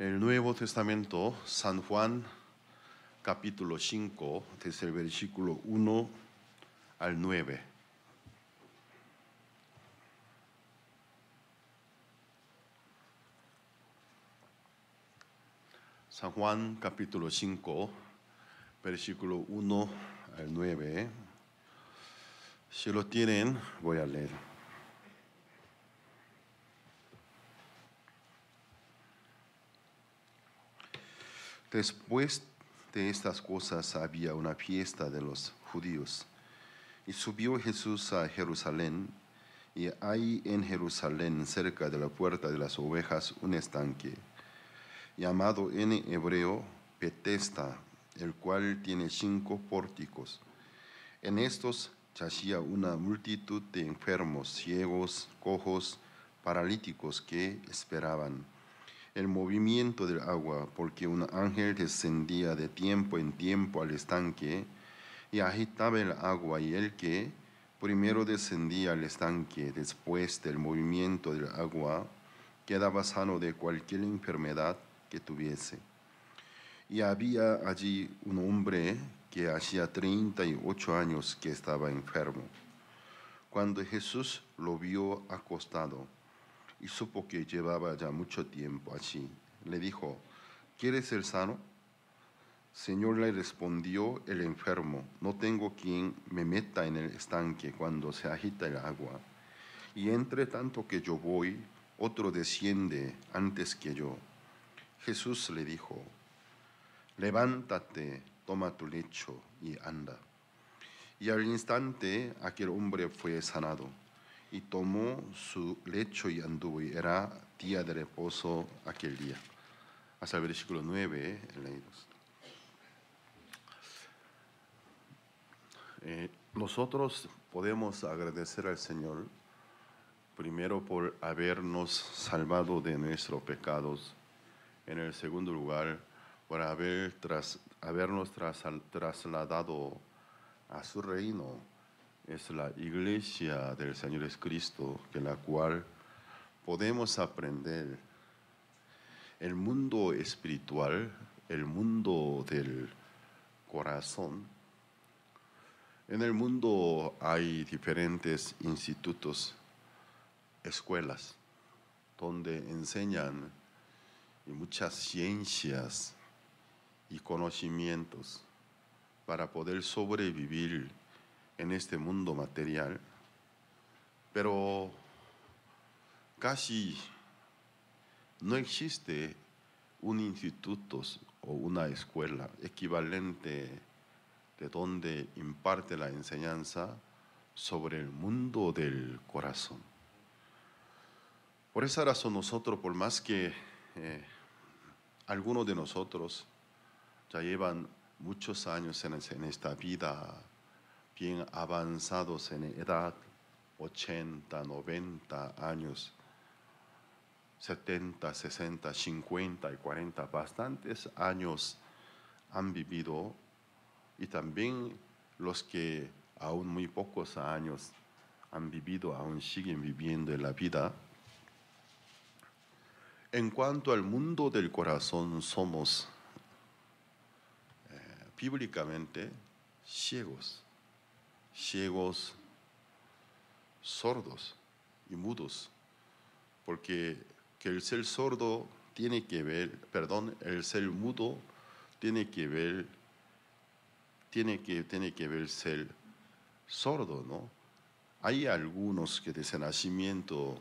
El Nuevo Testamento, San Juan, capítulo 5, desde el versículo 1 al 9. San Juan, capítulo 5, versículo 1 al 9. Si lo tienen, voy a leer. Después de estas cosas había una fiesta de los judíos, y subió Jesús a Jerusalén, y hay en Jerusalén, cerca de la puerta de las ovejas, un estanque, llamado en hebreo Betesda, el cual tiene 5 pórticos. En estos yacía una multitud de enfermos, ciegos, cojos, paralíticos que esperaban el movimiento del agua, porque un ángel descendía de tiempo en tiempo al estanque y agitaba el agua, y el que primero descendía al estanque después del movimiento del agua quedaba sano de cualquier enfermedad que tuviese. Y había allí un hombre que hacía 38 años que estaba enfermo. Cuando Jesús lo vio acostado y supo que llevaba ya mucho tiempo allí, le dijo: ¿Quieres ser sano? Señor, le respondió el enfermo: no tengo quien me meta en el estanque cuando se agita el agua, y entre tanto que yo voy, otro desciende antes que yo. Jesús le dijo: levántate, toma tu lecho y anda. Y al instante aquel hombre fue sanado, y tomó su lecho y anduvo, y era día de reposo aquel día. Hasta el versículo 9 leídos. Nosotros podemos agradecer al Señor primero por habernos salvado de nuestros pecados. En el segundo lugar, por habernos trasladado a su reino. Es la iglesia del Señor Jesucristo, de la cual podemos aprender el mundo espiritual, el mundo del corazón. En el mundo hay diferentes institutos, escuelas, donde enseñan muchas ciencias y conocimientos para poder sobrevivir en este mundo material, pero casi no existe un instituto o una escuela equivalente de donde imparte la enseñanza sobre el mundo del corazón. Por esa razón nosotros, por más que algunos de nosotros ya llevan muchos años en esta vida, bien avanzados en edad, 80, 90 años, 70, 60, 50 y 40, bastantes años han vivido, y también los que aún muy pocos años han vivido, aún siguen viviendo en la vida. En cuanto al mundo del corazón, somos bíblicamente ciegos, sordos y mudos, porque el ser sordo tiene que ver, el ser mudo tiene que ver ser sordo, ¿no? Hay algunos que desde nacimiento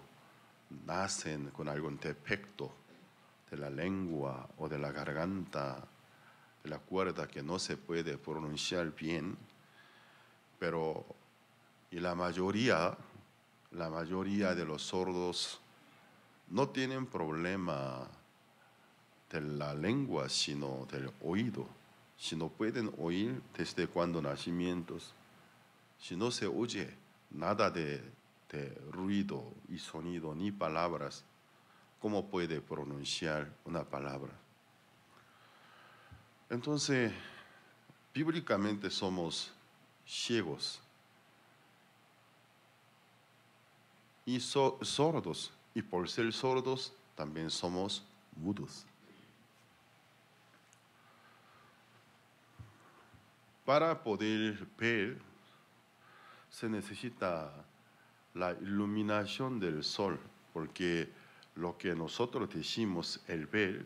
nacen con algún defecto de la lengua o de la garganta, de la cuerda, que no se puede pronunciar bien, pero la mayoría de los sordos no tienen problema de la lengua, sino del oído. Si no pueden oír desde cuando nacimientos, si no se oye nada de ruido y sonido ni palabras, ¿cómo puede pronunciar una palabra? Entonces, bíblicamente somos ciegos y sordos, y por ser sordos también somos mudos. para poder ver se necesita la iluminación del sol, porque lo que nosotros decimos el ver,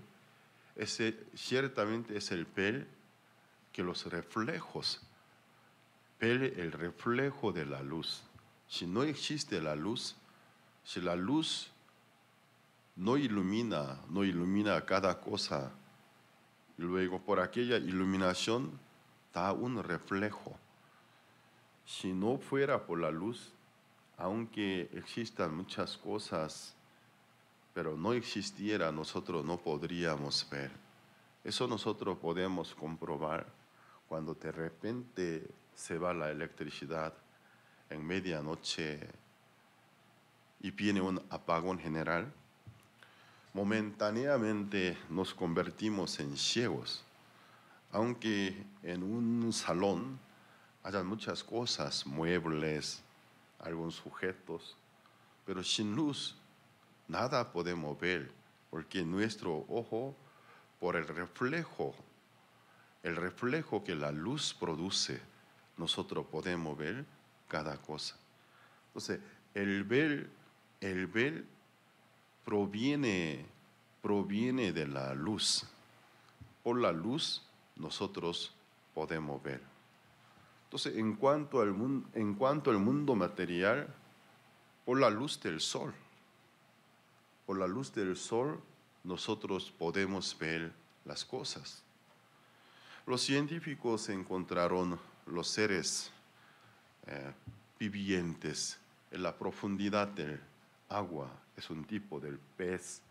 ciertamente es el ver que los reflejos, ver el reflejo de la luz. Si no existe la luz, si la luz no ilumina cada cosa, y luego por aquella iluminación da un reflejo. Si no fuera por la luz, aunque existan muchas cosas, pero no existiera, nosotros no podríamos ver. Eso nosotros podemos comprobar cuando de repente se va la electricidad en medianoche y viene un apagón general. Momentáneamente nos convertimos en ciegos, aunque en un salón haya muchas cosas, muebles, algunos sujetos, pero sin luz nada podemos ver, porque nuestro ojo, por el reflejo que la luz produce, nosotros podemos ver cada cosa. Entonces, el ver proviene de la luz. Por la luz nosotros podemos ver. Entonces, en cuanto al mundo material, por la luz del sol. Por la luz del sol nosotros podemos ver las cosas. Los científicos encontraron los seres vivientes en la profundidad del agua. Es un tipo de pez,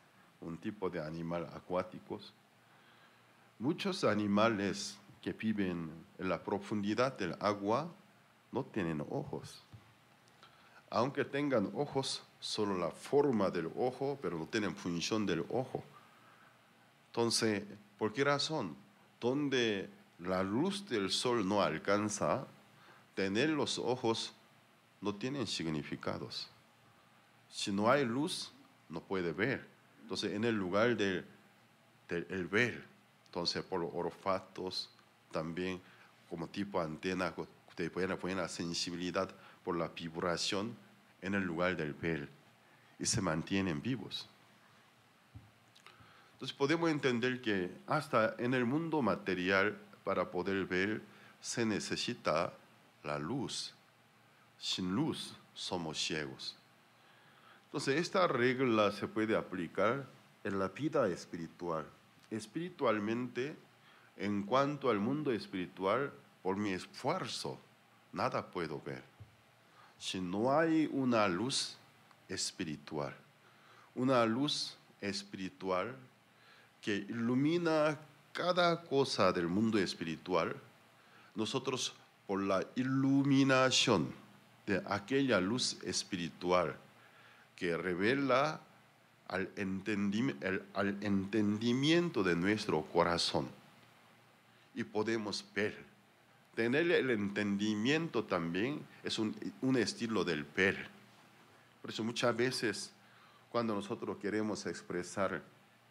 un tipo de animal acuáticos. Muchos animales que viven en la profundidad del agua no tienen ojos. Aunque tengan ojos, solo la forma del ojo, pero no tienen función del ojo. Entonces, ¿por qué razón? Donde la luz del sol no alcanza, tener los ojos no tienen significados. Si no hay luz, no puede ver. Entonces, en el lugar del ver, entonces por los olfatos también, como tipo antena, ustedes pueden la sensibilidad por la vibración en el lugar del ver y se mantienen vivos. Entonces podemos entender que hasta en el mundo material, para poder ver, se necesita la luz. Sin luz somos ciegos. Entonces esta regla se puede aplicar en la vida espiritual. Espiritualmente, en cuanto al mundo espiritual, por mi esfuerzo, nada puedo ver. Si no hay una luz espiritual que ilumina cada cosa del mundo espiritual, nosotros por la iluminación de aquella luz espiritual que revela al entendimiento de nuestro corazón y podemos ver. Tener el entendimiento también es un estilo del ver. Por eso muchas veces cuando nosotros queremos expresar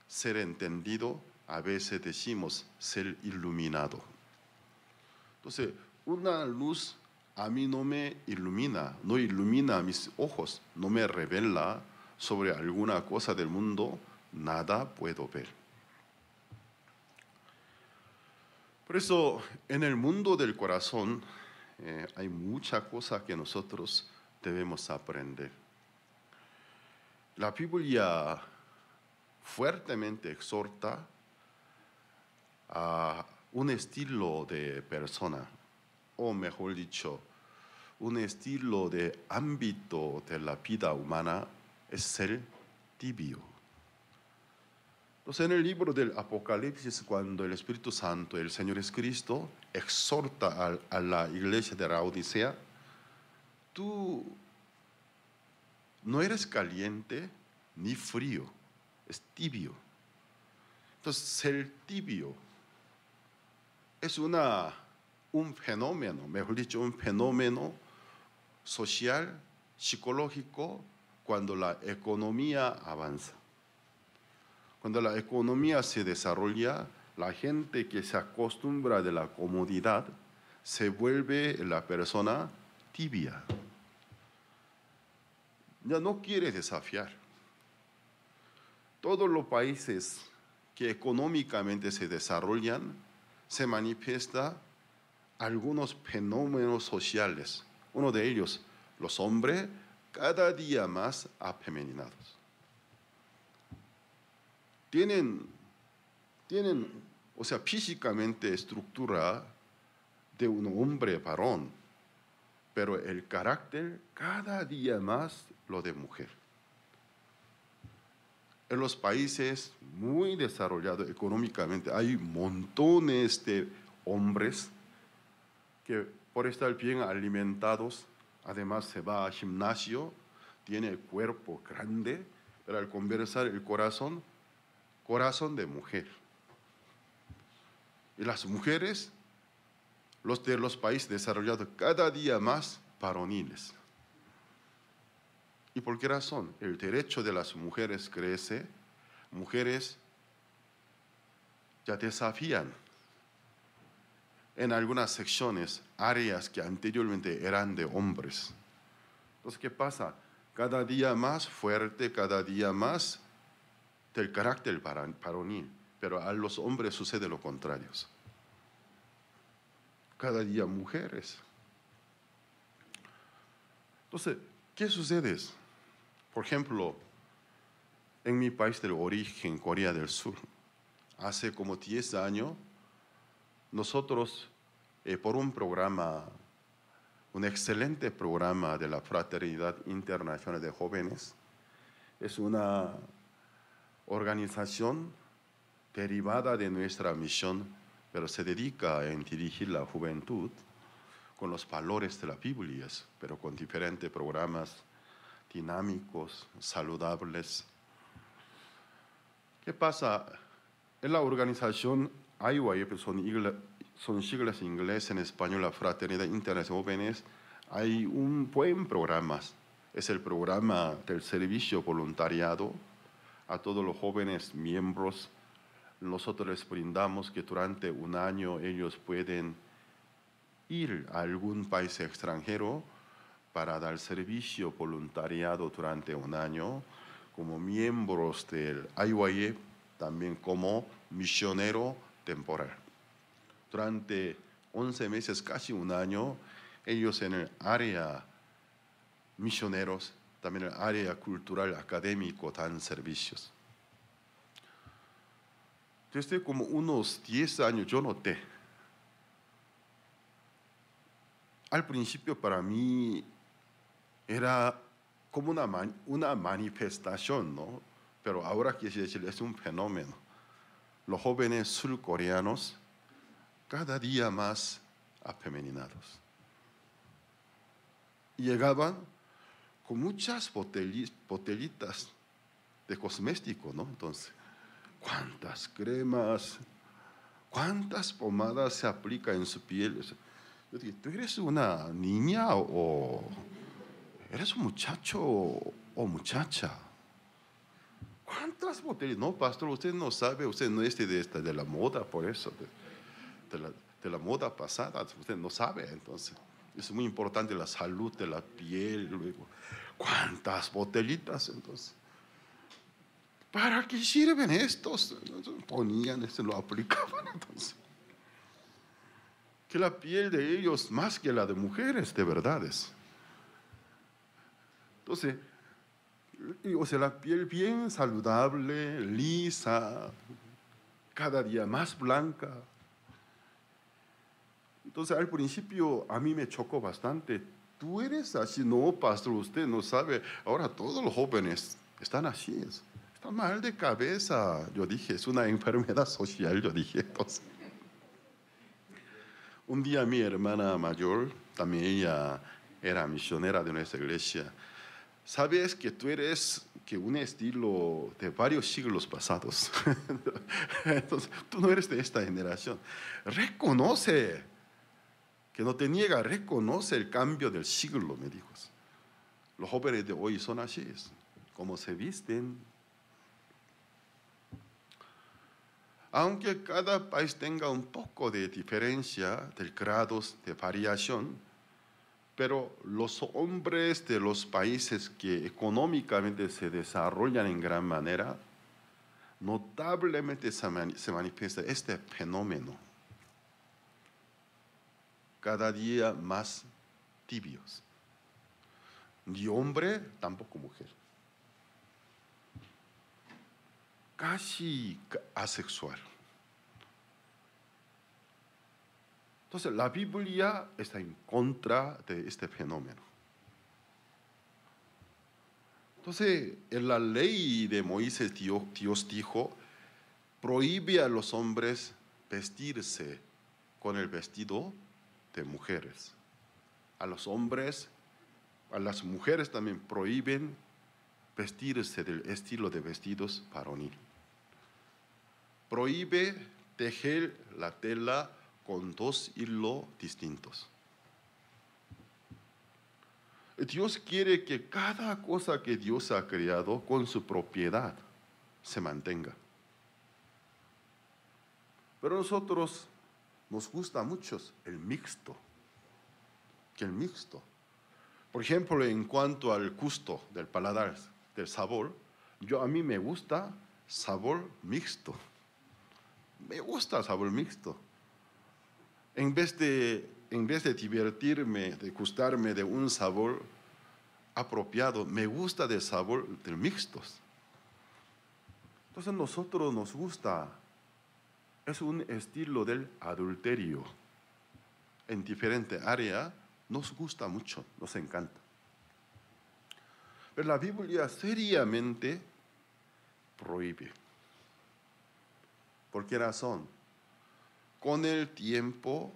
ser entendido, a veces decimos ser iluminado. Entonces, una luz a mí no me ilumina, no ilumina mis ojos, no me revela sobre alguna cosa del mundo, nada puedo ver. Por eso, en el mundo del corazón hay mucha cosa que nosotros debemos aprender. La Biblia fuertemente exhorta a un estilo de persona, o mejor dicho, un estilo de ámbito de la vida humana es ser tibio. Entonces en el libro del Apocalipsis, cuando el Espíritu Santo, el Señor Jesucristo, exhorta a la iglesia de la Odisea, tú no eres caliente ni frío, es tibio. Entonces ser tibio es un fenómeno, mejor dicho, un fenómeno social, psicológico, cuando la economía avanza. Cuando la economía se desarrolla, la gente que se acostumbra de la comodidad se vuelve la persona tibia. Ya no quiere desafiar. Todos los países que económicamente se desarrollan, se manifiesta algunos fenómenos sociales. Uno de ellos, los hombres cada día más afeminados. Tienen, o sea, físicamente estructura de un hombre varón, pero el carácter cada día más lo de mujer. En los países muy desarrollados económicamente hay montones de hombres que por estar bien alimentados, además se va al gimnasio, tiene el cuerpo grande, pero al conversar el corazón de mujer. Y las mujeres, los de los países desarrollados, cada día más varoniles. ¿Y por qué razón? El derecho de las mujeres crece, mujeres ya desafían en algunas secciones, áreas que anteriormente eran de hombres. Entonces, ¿qué pasa? Cada día más fuerte, cada día más del carácter varonil, pero a los hombres sucede lo contrario. Cada día mujeres. Entonces, ¿qué sucede? Por ejemplo, en mi país del origen, Corea del Sur, hace como 10 años, nosotros, por un programa, un excelente programa de la Fraternidad Internacional de Jóvenes, es una organización derivada de nuestra misión, pero se dedica a dirigir la juventud con los valores de la Biblia, pero con diferentes programas dinámicos, saludables. ¿Qué pasa? En la organización IYF, son siglas en inglés, en español, la Fraternidad Internacional de Jóvenes, hay un buen programa. Es el programa del servicio voluntariado a todos los jóvenes miembros. Nosotros les brindamos que durante un año ellos pueden ir a algún país extranjero para dar servicio voluntariado durante un año como miembros del IYF, también como misionero temporal. Durante 11 meses, casi un año, ellos en el área misioneros, también en el área cultural, académico, dan servicios. Desde como unos 10 años yo noté. Al principio para mí era como una manifestación, ¿no? Pero ahora quiero decir, es un fenómeno. Los jóvenes surcoreanos cada día más afeminados. Y llegaban con muchas botellitas de cosmético, ¿no? Entonces, ¿cuántas cremas, cuántas pomadas se aplican en su piel? Yo dije, ¿tú eres una niña o eres un muchacho o muchacha? ¿Cuántas botellas? No, pastor, usted no sabe, usted no es de la moda, por eso, de la moda pasada, usted no sabe, entonces. Es muy importante la salud de la piel. Luego, ¿cuántas botellitas entonces? ¿Para qué sirven estos? Ponían, lo aplicaban entonces. Que la piel de ellos más que la de mujeres, de verdades. Entonces, o sea, la piel bien saludable, lisa, cada día más blanca. Entonces, al principio a mí me chocó bastante. Tú eres así, no, pastor, usted no sabe. Ahora todos los jóvenes están así, están mal de cabeza. Yo dije, es una enfermedad social, yo dije. Entonces, un día mi hermana mayor, también ella era misionera de nuestra iglesia, sabes que tú eres que un estilo de varios siglos pasados. Entonces, tú no eres de esta generación. Reconoce, que no te niega, reconoce el cambio del siglo, me dijo. Los jóvenes de hoy son así, como se visten. Aunque cada país tenga un poco de diferencia, de grados de variación, pero los hombres de los países que económicamente se desarrollan en gran manera, notablemente se manifiesta este fenómeno. Cada día más tibios. Ni hombre, tampoco mujer. Casi asexual. Entonces, la Biblia está en contra de este fenómeno. Entonces, en la ley de Moisés, Dios dijo, prohíbe a los hombres vestirse con el vestido de mujeres. A los hombres, a las mujeres también prohíben vestirse del estilo de vestidos varonil. Prohíbe tejer la tela con 2 hilos distintos. Dios quiere que cada cosa que Dios ha creado con su propiedad se mantenga. Pero a nosotros nos gusta mucho el mixto. Por ejemplo, en cuanto al gusto del paladar, del sabor, a mí me gusta sabor mixto. Me gusta sabor mixto. En vez de divertirme, de gustarme de un sabor apropiado, me gusta del sabor de mixtos. Entonces nosotros nos gusta, es un estilo del adulterio. En diferente área nos gusta mucho, nos encanta. Pero la Biblia seriamente prohíbe. ¿Por qué razón? Con el tiempo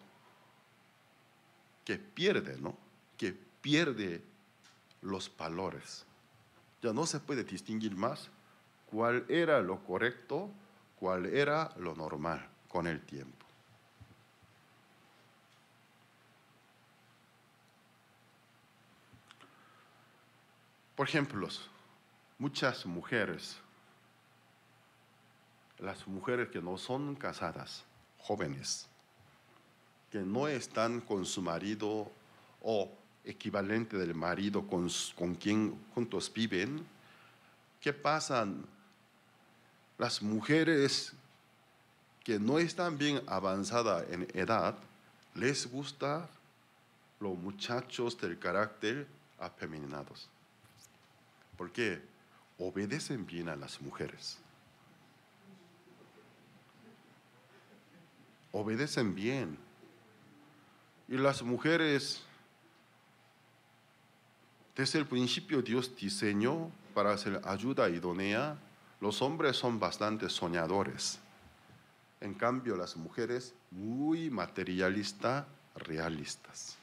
que pierde, ¿no? Que pierde los valores. Ya no se puede distinguir más cuál era lo correcto, cuál era lo normal con el tiempo. Por ejemplo, muchas mujeres, las mujeres que no son casadas, jóvenes, que no están con su marido o equivalente del marido con quien juntos viven, ¿qué pasan? Las mujeres que no están bien avanzadas en edad, les gusta los muchachos del carácter afeminados. ¿Por qué? Obedecen bien a las mujeres. Obedecen bien. Y las mujeres, desde el principio Dios diseñó para hacer ayuda idónea. Los hombres son bastante soñadores. En cambio, las mujeres muy materialistas, realistas.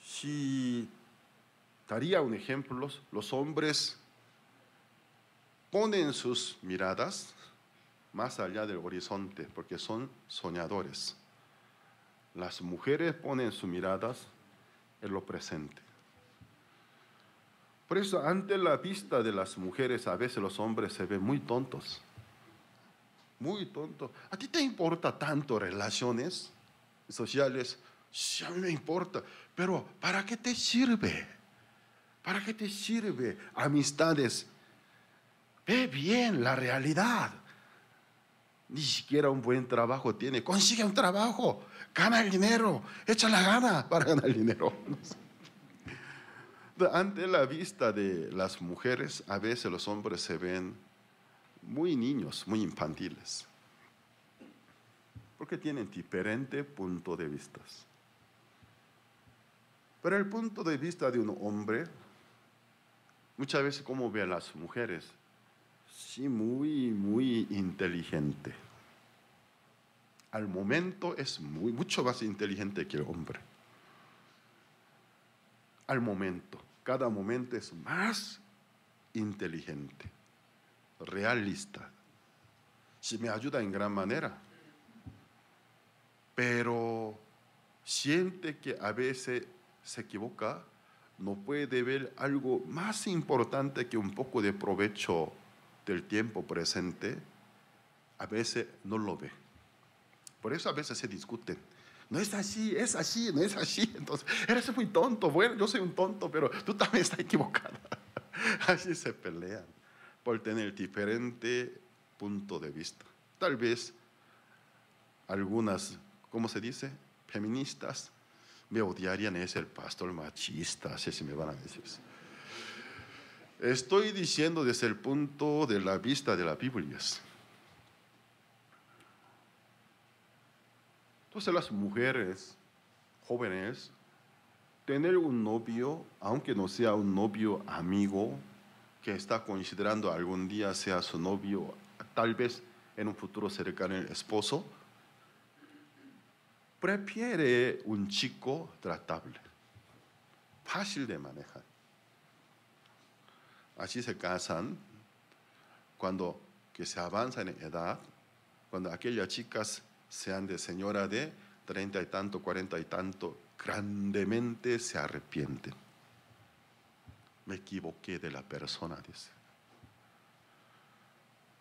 Si daría un ejemplo, los hombres ponen sus miradas más allá del horizonte porque son soñadores. Las mujeres ponen sus miradas en lo presente. Por eso, ante la vista de las mujeres, a veces los hombres se ven muy tontos. Muy tontos. ¿A ti te importa tanto relaciones sociales? Sí, a mí me importa. Pero, ¿para qué te sirve? ¿Para qué te sirve? Amistades. Ve bien la realidad. Ni siquiera un buen trabajo tiene. Consigue un trabajo. Gana el dinero. Echa la gana para ganar el dinero. Ante la vista de las mujeres, a veces los hombres se ven muy niños, muy infantiles, porque tienen diferente punto de vista. Pero el punto de vista de un hombre, muchas veces como ve a las mujeres, sí, muy, muy inteligente. Al momento es mucho más inteligente que el hombre. Al momento. Cada momento es más inteligente, realista. Sí me ayuda en gran manera. Pero siente que a veces se equivoca, no puede ver algo más importante que un poco de provecho del tiempo presente, a veces no lo ve. Por eso a veces se discuten. No es así, es así, no es así. Entonces, eres muy tonto. Bueno, yo soy un tonto, pero tú también estás equivocada. Así se pelean por tener diferente punto de vista. Tal vez algunas, ¿cómo se dice? Feministas me odiarían, es el pastor machista, así se me van a decir. Estoy diciendo desde el punto de la vista de las Biblias. Entonces las mujeres jóvenes, tener un novio, aunque no sea un novio amigo, que está considerando algún día sea su novio, tal vez en un futuro cercano el esposo, prefiere un chico tratable, fácil de manejar. Así se casan cuando que se avanza en edad, cuando aquellas chicas sean de señora de 30 y tanto, 40 y tanto, grandemente se arrepienten. Me equivoqué de la persona, dice.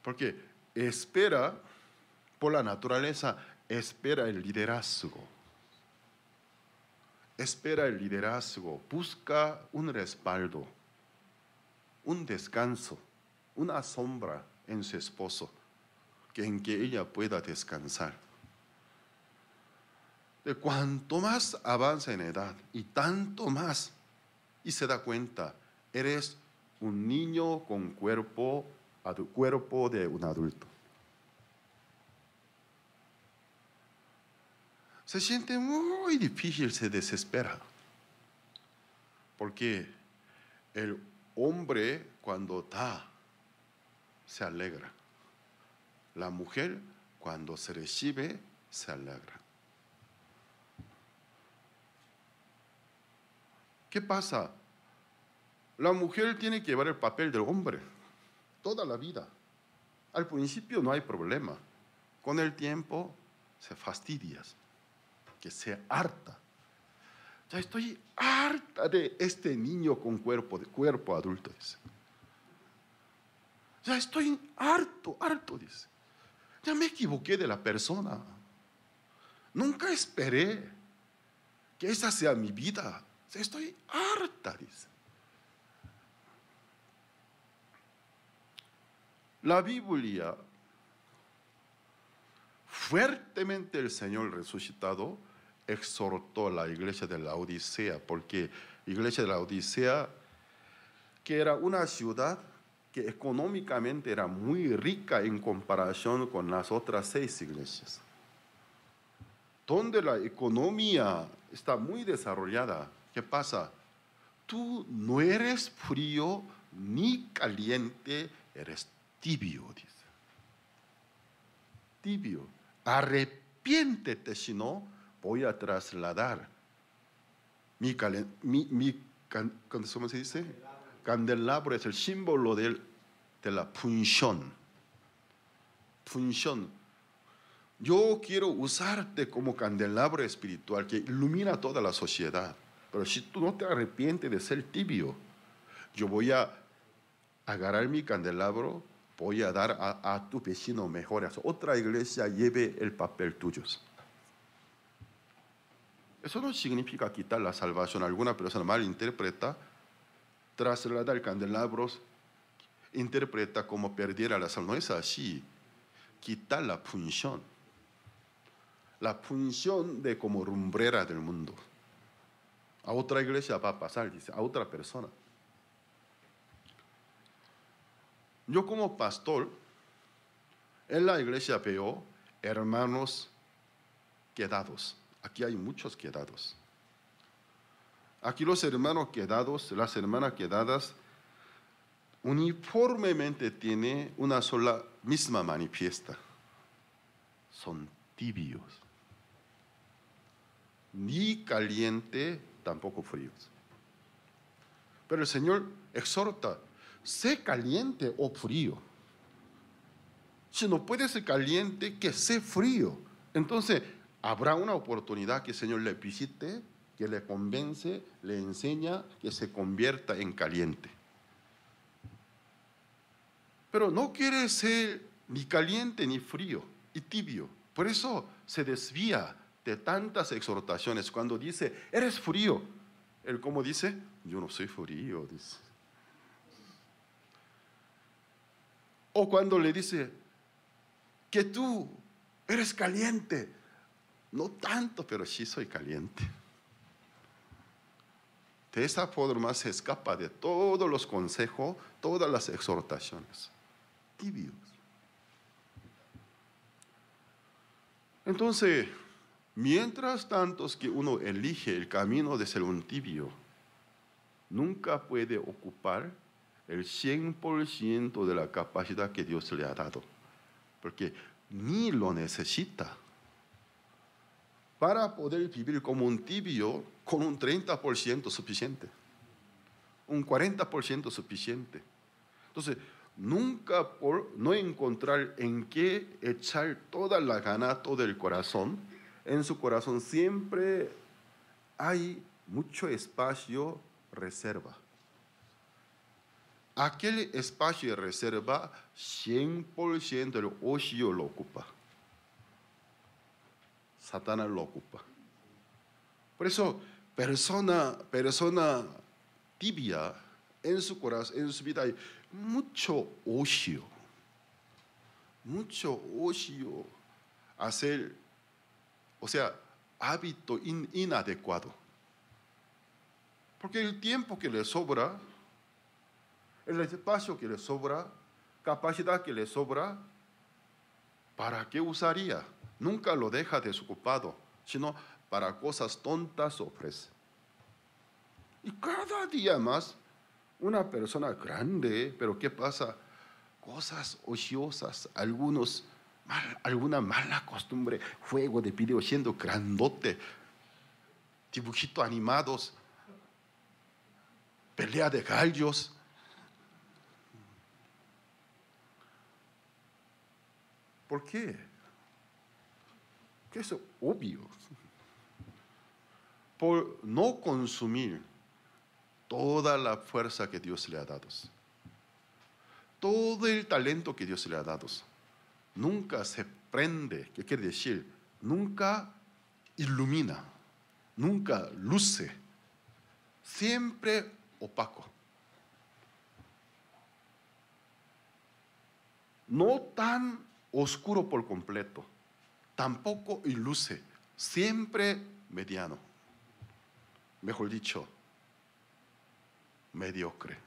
Porque espera, por la naturaleza, espera el liderazgo. Espera el liderazgo, busca un respaldo, un descanso, una sombra en su esposo, en que ella pueda descansar. De cuanto más avanza en edad y tanto más, y se da cuenta, eres un niño con cuerpo de un adulto. Se siente muy difícil, se desespera. Porque el hombre cuando da, se alegra. La mujer cuando se recibe, se alegra. ¿Qué pasa? La mujer tiene que llevar el papel del hombre toda la vida. Al principio no hay problema. Con el tiempo se fastidia, que se harta. Ya estoy harta de este niño con cuerpo adulto, dice. Ya estoy harto, dice. Ya me equivoqué de la persona. Nunca esperé que esa sea mi vida. Estoy harta, dice. La Biblia, fuertemente el Señor resucitado exhortó a la iglesia de la Odisea, porque la iglesia de la Odisea, que era una ciudad que económicamente era muy rica en comparación con las otras 6 iglesias, donde la economía está muy desarrollada. ¿Qué pasa? Tú no eres frío ni caliente, eres tibio, dice. Tibio. Arrepiéntete, si no, voy a trasladar ¿cómo se dice? Candelabro es el símbolo de la punción. Punción. Yo quiero usarte como candelabro espiritual que ilumina toda la sociedad. Pero si tú no te arrepientes de ser tibio, yo voy a agarrar mi candelabro, voy a dar a tu vecino mejores. Otra iglesia lleve el papel tuyo. Eso no significa quitar la salvación. Alguna persona malinterpreta, trasladar el candelabro, interpreta como perdiera la salvación. No es así. Quitar la punción. La punción de como rumbrera del mundo. A otra iglesia va a pasar, dice, a otra persona. Yo como pastor, en la iglesia veo hermanos quedados. Aquí hay muchos quedados. Aquí los hermanos quedados, las hermanas quedadas, uniformemente tienen una sola misma manifiesta. Son tibios. Ni caliente, tampoco fríos. Pero el Señor exhorta, sé caliente o frío. Si no puede ser caliente, que sea frío. Entonces, habrá una oportunidad que el Señor le visite, que le convence, le enseña, que se convierta en caliente. pero no quiere ser ni caliente ni frío y tibio. Por eso se desvía de tantas exhortaciones. Cuando dice, eres frío, él como dice, yo no soy frío, dice. O cuando le dice, que tú eres caliente, no tanto, pero sí soy caliente. De esa forma se escapa de todos los consejos, todas las exhortaciones. Tibios. Entonces, mientras tanto que uno elige el camino de ser un tibio, nunca puede ocupar el 100% de la capacidad que Dios le ha dado, porque ni lo necesita. Para poder vivir como un tibio, con un 30% suficiente, un 40% suficiente. Entonces, nunca por no encontrar en qué echar toda la gana, todo el corazón, en su corazón siempre hay mucho espacio reserva. Aquel espacio de reserva, 100% el ocio lo ocupa. Satanás lo ocupa. Por eso, persona tibia, en su corazón, en su vida hay mucho ocio hacer, o sea, hábito inadecuado. Porque el tiempo que le sobra, el espacio que le sobra, capacidad que le sobra, ¿para qué usaría? Nunca lo deja desocupado, sino para cosas tontas ofrece. Y cada día más, una persona grande, pero ¿qué pasa? Cosas ociosas, alguna mala costumbre, juego de video siendo grandote, dibujitos animados, pelea de gallos. ¿Por qué? Que es obvio. Por no consumir toda la fuerza que Dios le ha dado, todo el talento que Dios le ha dado, nunca se prende, ¿qué quiere decir? Nunca ilumina, nunca luce, siempre opaco. No tan oscuro por completo, tampoco iluce, siempre mediano. Mejor dicho, mediocre.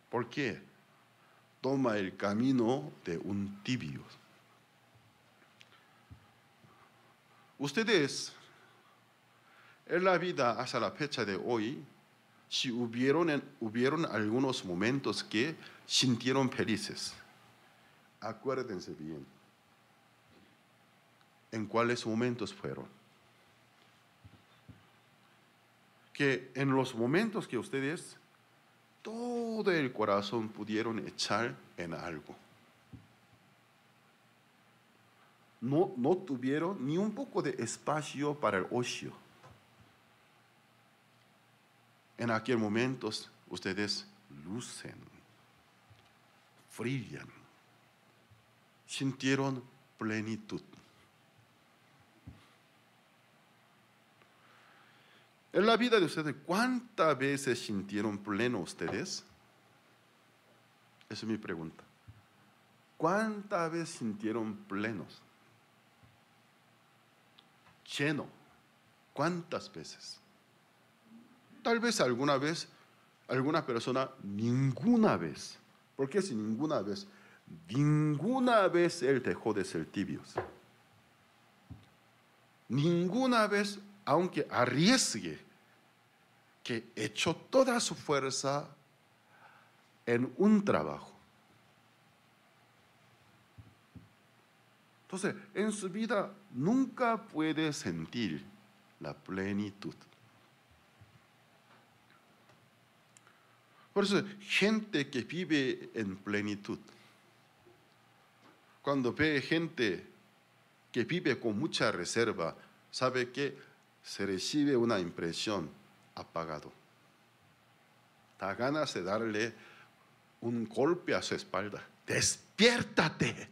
¿Por qué? Toma el camino de un tibio. Ustedes, en la vida hasta la fecha de hoy, si hubieron algunos momentos que sintieron felices, acuérdense bien, ¿en cuáles momentos fueron? Que en los momentos que ustedes todo el corazón pudieron echar en algo. No tuvieron ni un poco de espacio para el ocio. En aquellos momentos ustedes lucen, brillan, sintieron plenitud. En la vida de ustedes, ¿cuántas veces sintieron pleno ustedes? Esa es mi pregunta. ¿Cuántas veces sintieron plenos? Lleno. ¿Cuántas veces? Tal vez alguna vez, alguna persona, ninguna vez. ¿Por qué si ninguna vez? Ninguna vez él dejó de ser tibios. Ninguna vez, aunque arriesgue, que echó toda su fuerza en un trabajo. Entonces, en su vida nunca puede sentir la plenitud. Por eso, gente que vive en plenitud, cuando ve gente que vive con mucha reserva, sabe que se recibe una impresión apagado. Da ganas de darle un golpe a su espalda. Despiértate.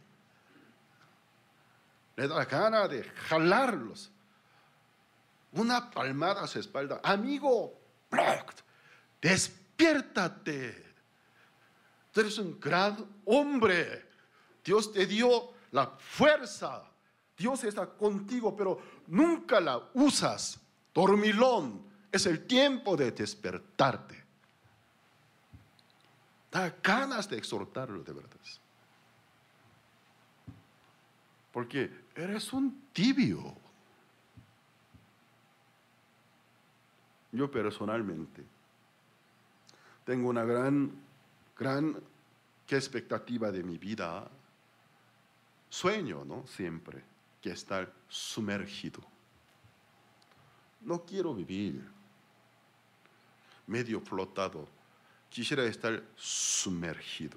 Le da gana de jalarlos. Una palmada a su espalda. Amigo, despiértate. Tú eres un gran hombre. Dios te dio la fuerza. Dios está contigo, pero nunca la usas. Dormilón. Es el tiempo de despertarte. Da ganas de exhortarlo, de verdad. Porque eres un tibio. Yo personalmente tengo una gran expectativa de mi vida. Sueño, ¿no? Siempre que estar sumergido. No quiero vivir medio flotado. Quisiera estar sumergido,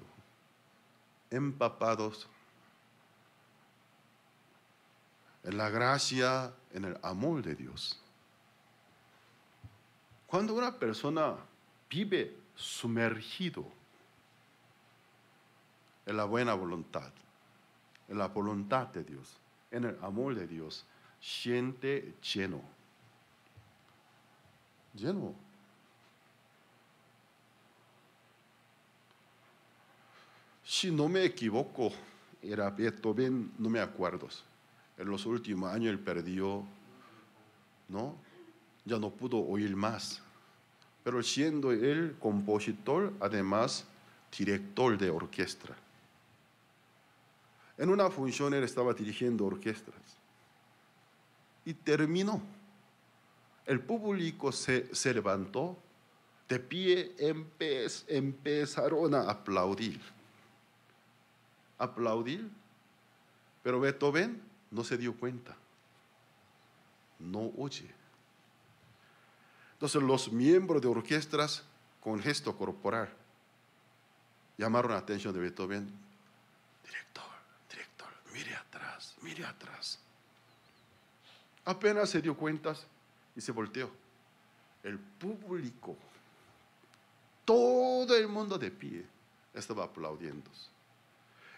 empapados en la gracia, en el amor de Dios. Cuando una persona vive sumergido en la buena voluntad, en la voluntad de Dios, en el amor de Dios, siente lleno. Lleno. Si no me equivoco, era Beethoven, no me acuerdo. En los últimos años él perdió, ¿no? Ya no pudo oír más. Pero siendo él compositor, además director de orquesta. En una función él estaba dirigiendo orquestas. Y terminó. El público se levantó, de pie empezaron a aplaudir. Pero Beethoven no se dio cuenta. No oye. Entonces los miembros de orquestas con gesto corporal llamaron la atención de Beethoven. Director, mire atrás. Apenas se dio cuenta y se volteó. El público, todo el mundo de pie, estaba aplaudiendo.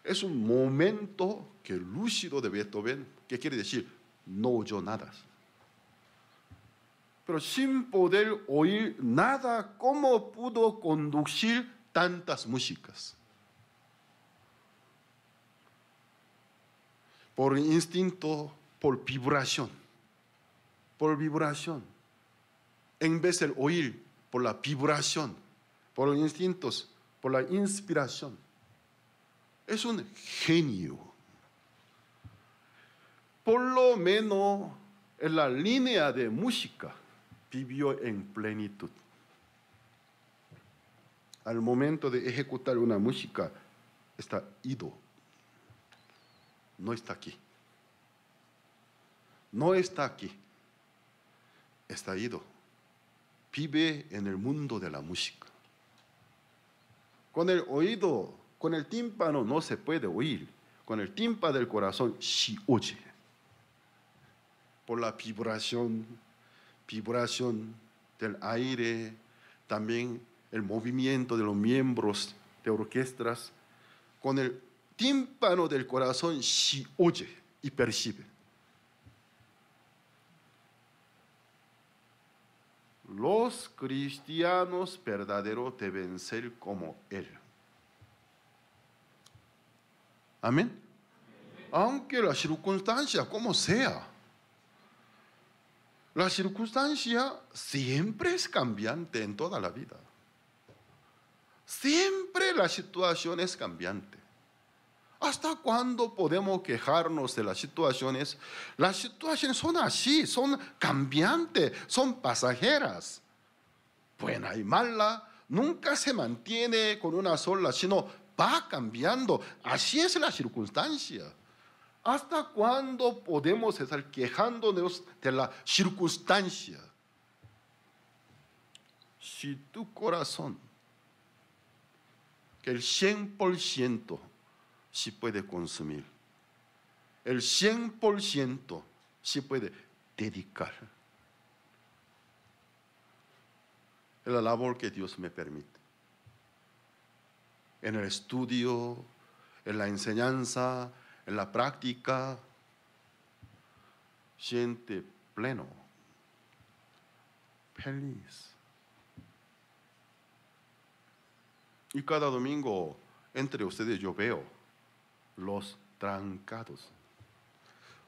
Es un momento que lúcido de Beethoven, que quiere decir, no oyó nada. Pero sin poder oír nada, ¿cómo pudo conducir tantas músicas? Por instinto, por vibración. En vez de oír, por la vibración, por los instintos, por la inspiración. Es un genio. Por lo menos en la línea de música vivió en plenitud. Al momento de ejecutar una música, está ido. No está aquí. Está ido. Vive en el mundo de la música. Con el oído, con el tímpano no se puede oír. Con el tímpano del corazón sí oye. Por la vibración del aire, también el movimiento de los miembros de orquestas. Con el tímpano del corazón sí oye y percibe. Los cristianos verdaderos deben ser como Él. Amén. Aunque la circunstancia como sea, la circunstancia siempre es cambiante en toda la vida. Siempre la situación es cambiante. ¿Hasta cuándo podemos quejarnos de las situaciones? Las situaciones son así, son cambiantes, son pasajeras. Buena y mala, nunca se mantiene con una sola, sino va cambiando. Así es la circunstancia. ¿Hasta cuándo podemos estar quejándonos de la circunstancia? Si tu corazón, que el 100% sí puede consumir, el 100% sí puede dedicar, es la labor que Dios me permite. en el estudio, en la enseñanza, en la práctica, siente pleno, feliz. Y cada domingo entre ustedes yo veo los trancados.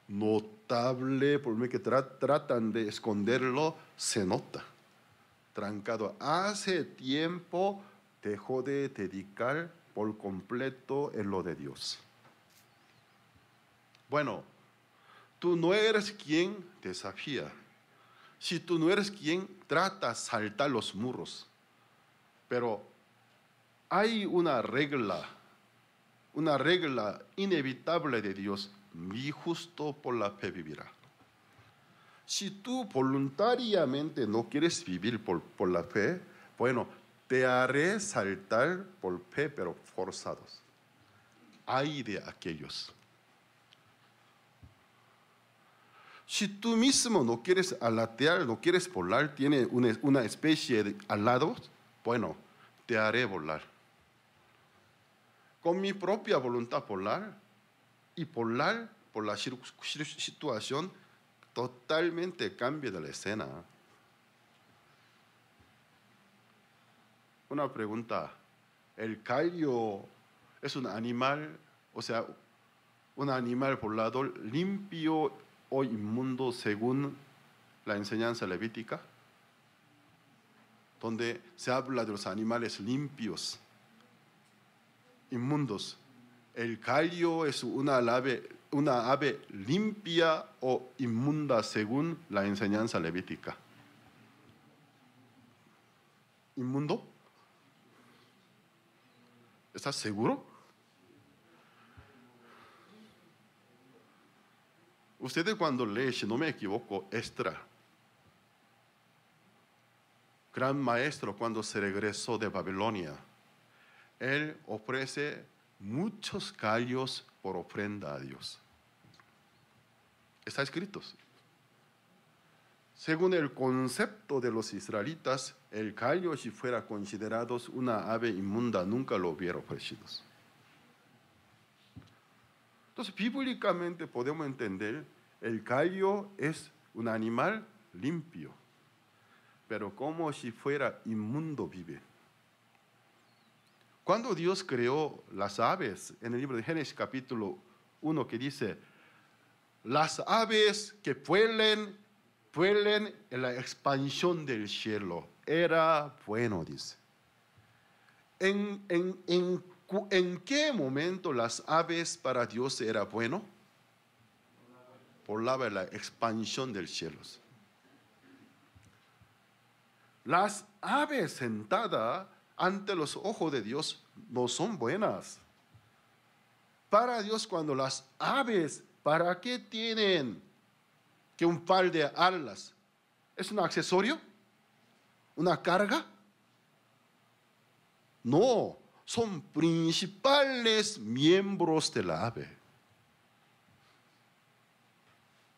Notable, por mí que tratan de esconderlo, se nota. Trancado. Hace tiempo dejó de dedicar por completo en lo de Dios. Bueno, tú no eres quien desafía. Si tú no eres quien trata de saltar los muros. Pero hay una regla inevitable de Dios. Mi justo por la fe vivirá. Si tú voluntariamente no quieres vivir por la fe, bueno, te haré saltar por fe, pero forzados. Ay de aquellos. Si tú mismo no quieres alatear, no quieres volar, tiene una especie de alados, bueno, te haré volar. Con mi propia voluntad volar y volar por la situación totalmente cambia de la escena. Una pregunta, ¿el callo es un animal, o sea, un animal volador limpio o inmundo según la enseñanza levítica? Donde se habla de los animales limpios, inmundos. ¿El callo es una ave limpia o inmunda según la enseñanza levítica? ¿Inmundo? ¿Estás seguro? Ustedes cuando leen, si no me equivoco, Esdras, gran maestro, cuando se regresó de Babilonia, él ofrece muchos callos por ofrenda a Dios. Está escrito. Según el concepto de los israelitas, el callo, si fuera considerado una ave inmunda, nunca lo hubiera ofrecido. Entonces, bíblicamente podemos entender, el callo es un animal limpio, pero como si fuera inmundo vive. Cuando Dios creó las aves, en el libro de Génesis capítulo 1, que dice, las aves que vuelen en la expansión del cielo, era bueno, dice. ¿En qué momento las aves para Dios era bueno? Por la expansión del cielo. Las aves sentadas ante los ojos de Dios no son buenas. Para Dios, cuando las aves, ¿para qué tienen que un par de alas? ¿Es un accesorio? ¿Una carga? No, son principales miembros de la ave.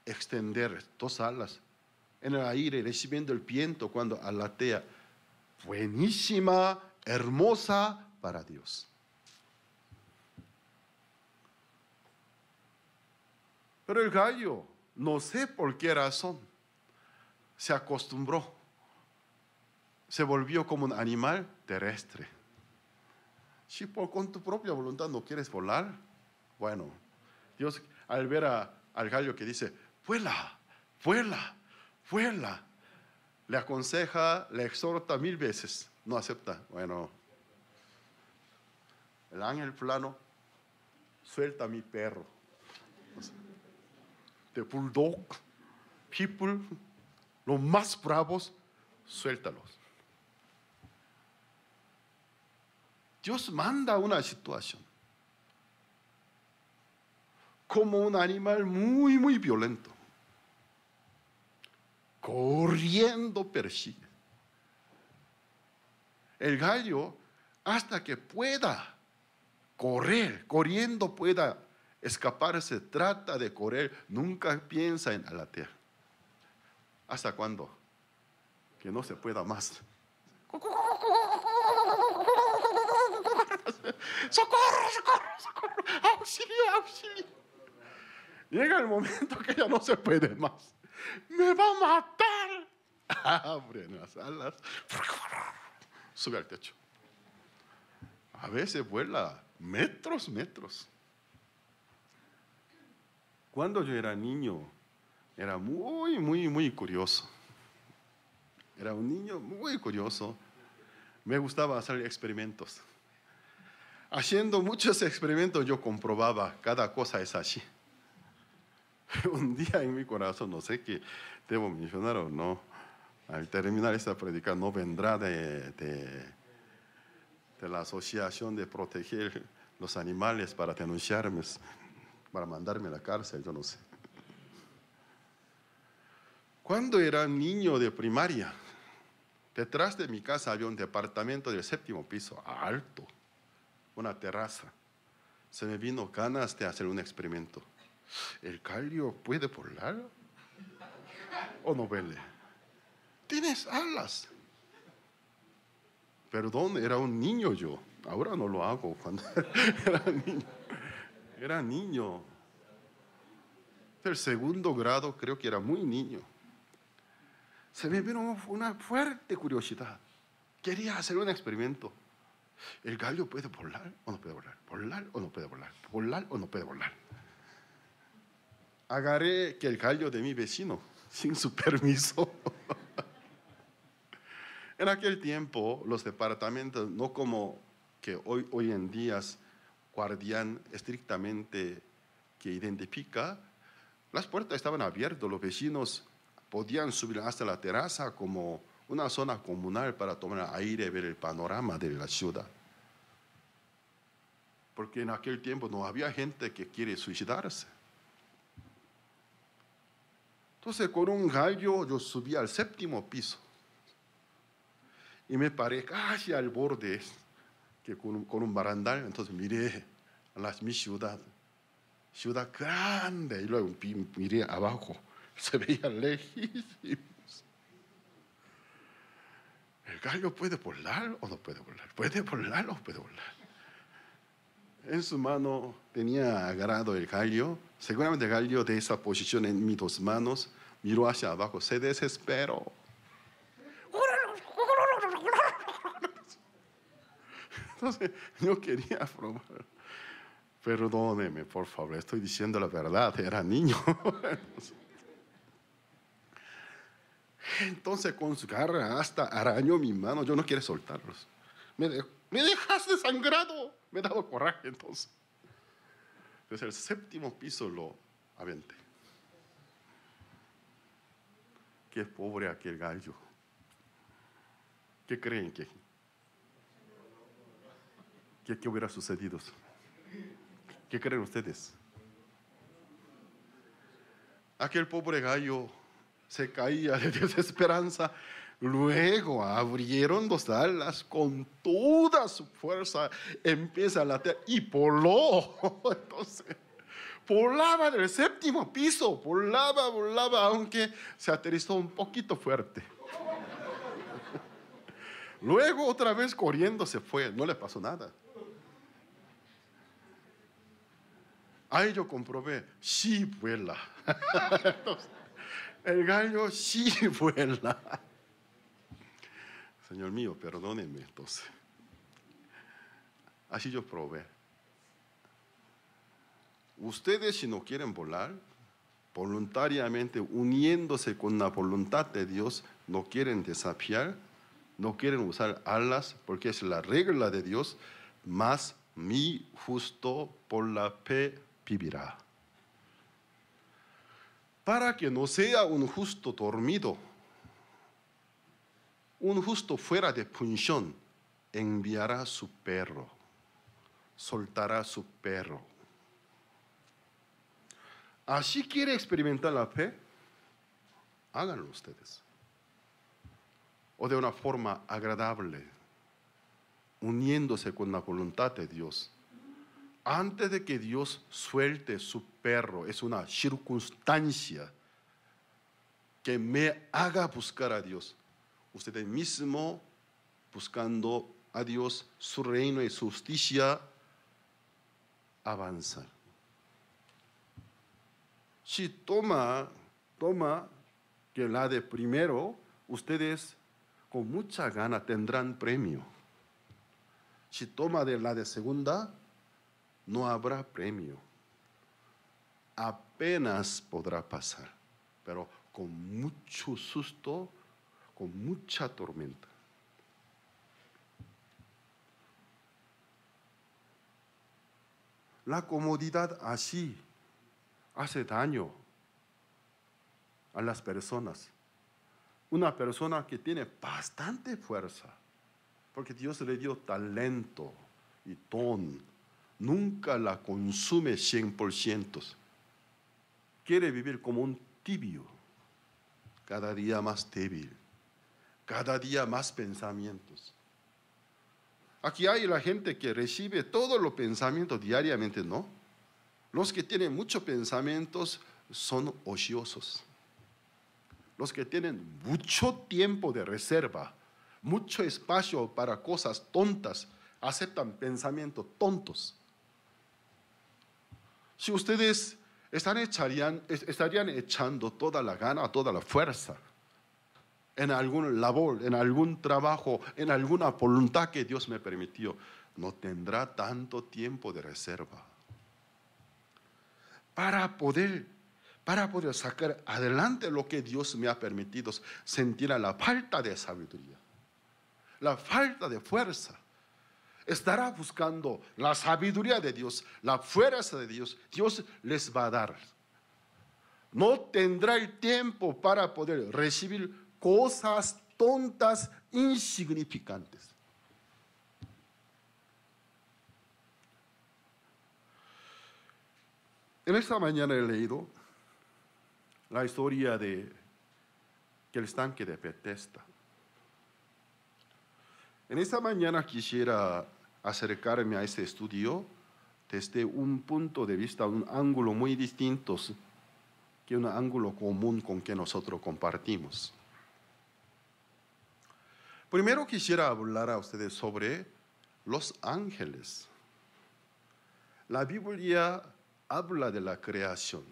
Extender dos alas en el aire, recibiendo el viento cuando alatea. Buenísima, hermosa para Dios. Pero el gallo, no sé por qué razón, se acostumbró. Se volvió como un animal terrestre. Si con tu propia voluntad no quieres volar, bueno, Dios al ver al gallo que dice, vuela, vuela, vuela, le aconseja, le exhorta 1000 veces, no acepta. Bueno, el ángel plano, suelta a mi perro. De bulldog, people, los más bravos, suéltalos. Dios manda una situación. Como un animal muy, muy violento. Corriendo persigue. El gallo, hasta que pueda correr, corriendo pueda escaparse, trata de correr, nunca piensa en alatear. ¿Hasta cuándo? Que no se pueda más. ¡Socorro, socorro, socorro! ¡Auxilio, auxilio! Llega el momento que ya no se puede más. ¡Me va a matar! Abre las alas, sube al techo. A veces vuela metros. Cuando yo era niño, era muy curioso. Era un niño muy curioso. Me gustaba hacer experimentos. Haciendo muchos experimentos yo comprobaba cada cosa es así. Un día en mi corazón, no sé qué debo mencionar o no, al terminar esta prédica no vendrá de la Asociación de Proteger los Animales para denunciarme, para mandarme a la cárcel, yo no sé. Cuando era niño de primaria, detrás de mi casa había un departamento del 7º piso, alto, una terraza. Se me vino ganas de hacer un experimento. ¿El gallo puede volar o no puede? Tienes alas. Perdón, era un niño yo. Ahora no lo hago cuando era niño. Era niño. Del 2º grado, creo que era muy niño. Se me vino una fuerte curiosidad. Quería hacer un experimento. ¿El gallo puede volar o no puede volar? ¿Volar o no puede volar? ¿Volar o no puede volar? Agarré que el gallo de mi vecino, sin su permiso. En aquel tiempo, los departamentos, no como que hoy en día, guardián estrictamente que identifica, las puertas estaban abiertas, los vecinos podían subir hasta la terraza como una zona comunal para tomar aire y ver el panorama de la ciudad. Porque en aquel tiempo no había gente que quiere suicidarse. Entonces, con un gallo yo subí al 7º piso y me paré casi al borde, que con un barandal. Entonces miré a mi ciudad grande, y luego miré abajo, se veía lejísimos. ¿El gallo puede volar o no puede volar? ¿Puede volar o no puede volar? En su mano tenía agarrado el gallo. Seguramente el gallo de esa posición en mis 2 manos miró hacia abajo, se desesperó. Entonces yo quería probar. Perdóneme, por favor, estoy diciendo la verdad, era niño. Entonces con su garra hasta arañó mi mano, yo no quiero soltarlos. Me dejas desangrado. Me he dado coraje entonces. Desde el 7º piso lo aventé. Qué pobre aquel gallo. ¿Qué creen que hubiera sucedido? ¿Qué creen ustedes? Aquel pobre gallo se caía de desesperanza. Luego abrieron 2 alas con toda su fuerza, empieza a latir y voló. Entonces, volaba del 7º piso, volaba, aunque se aterrizó un poquito fuerte. Luego otra vez corriendo se fue, no le pasó nada. Ahí yo comprobé, sí vuela. Entonces, el gallo sí vuela. Señor mío, perdónenme entonces. Así yo probé. Ustedes, si no quieren volar, voluntariamente uniéndose con la voluntad de Dios, no quieren desafiar, no quieren usar alas, porque es la regla de Dios, mas mi justo por la fe vivirá. Para que no sea un justo dormido, un justo fuera de función, enviará su perro, soltará su perro. ¿Así quiere experimentar la fe? Háganlo ustedes. O de una forma agradable, uniéndose con la voluntad de Dios. Antes de que Dios suelte su perro, es una circunstancia que me haga buscar a Dios. Ustedes mismos buscando a Dios, su reino y su justicia, avanzar. Si toma que la de primero, ustedes con mucha gana tendrán premio. Si toma de la de segunda, no habrá premio. Apenas podrá pasar, pero con mucho susto, con mucha tormenta. La comodidad así hace daño a las personas. Una persona que tiene bastante fuerza, porque Dios le dio talento y don, nunca la consume 100%. Quiere vivir como un tibio, cada día más débil, cada día más pensamientos. Aquí hay la gente que recibe todos los pensamientos diariamente, ¿no? Los que tienen muchos pensamientos son ociosos. Los que tienen mucho tiempo de reserva, mucho espacio para cosas tontas, aceptan pensamientos tontos. Si ustedes estarían echando toda la gana, toda la fuerza en alguna labor, en algún trabajo, en alguna voluntad que Dios me permitió, no tendrá tanto tiempo de reserva para poder sacar adelante lo que Dios me ha permitido. Sentirá la falta de sabiduría, la falta de fuerza. Estará buscando la sabiduría de Dios, la fuerza de Dios. Dios les va a dar. No tendrá el tiempo para poder recibir cosas tontas, insignificantes. En esta mañana he leído la historia del estanque de Bethesda. En esta mañana quisiera acercarme a este estudio desde un punto de vista, un ángulo muy distinto que un ángulo común con que nosotros compartimos. Primero quisiera hablar a ustedes sobre los ángeles. La Biblia habla de la creación,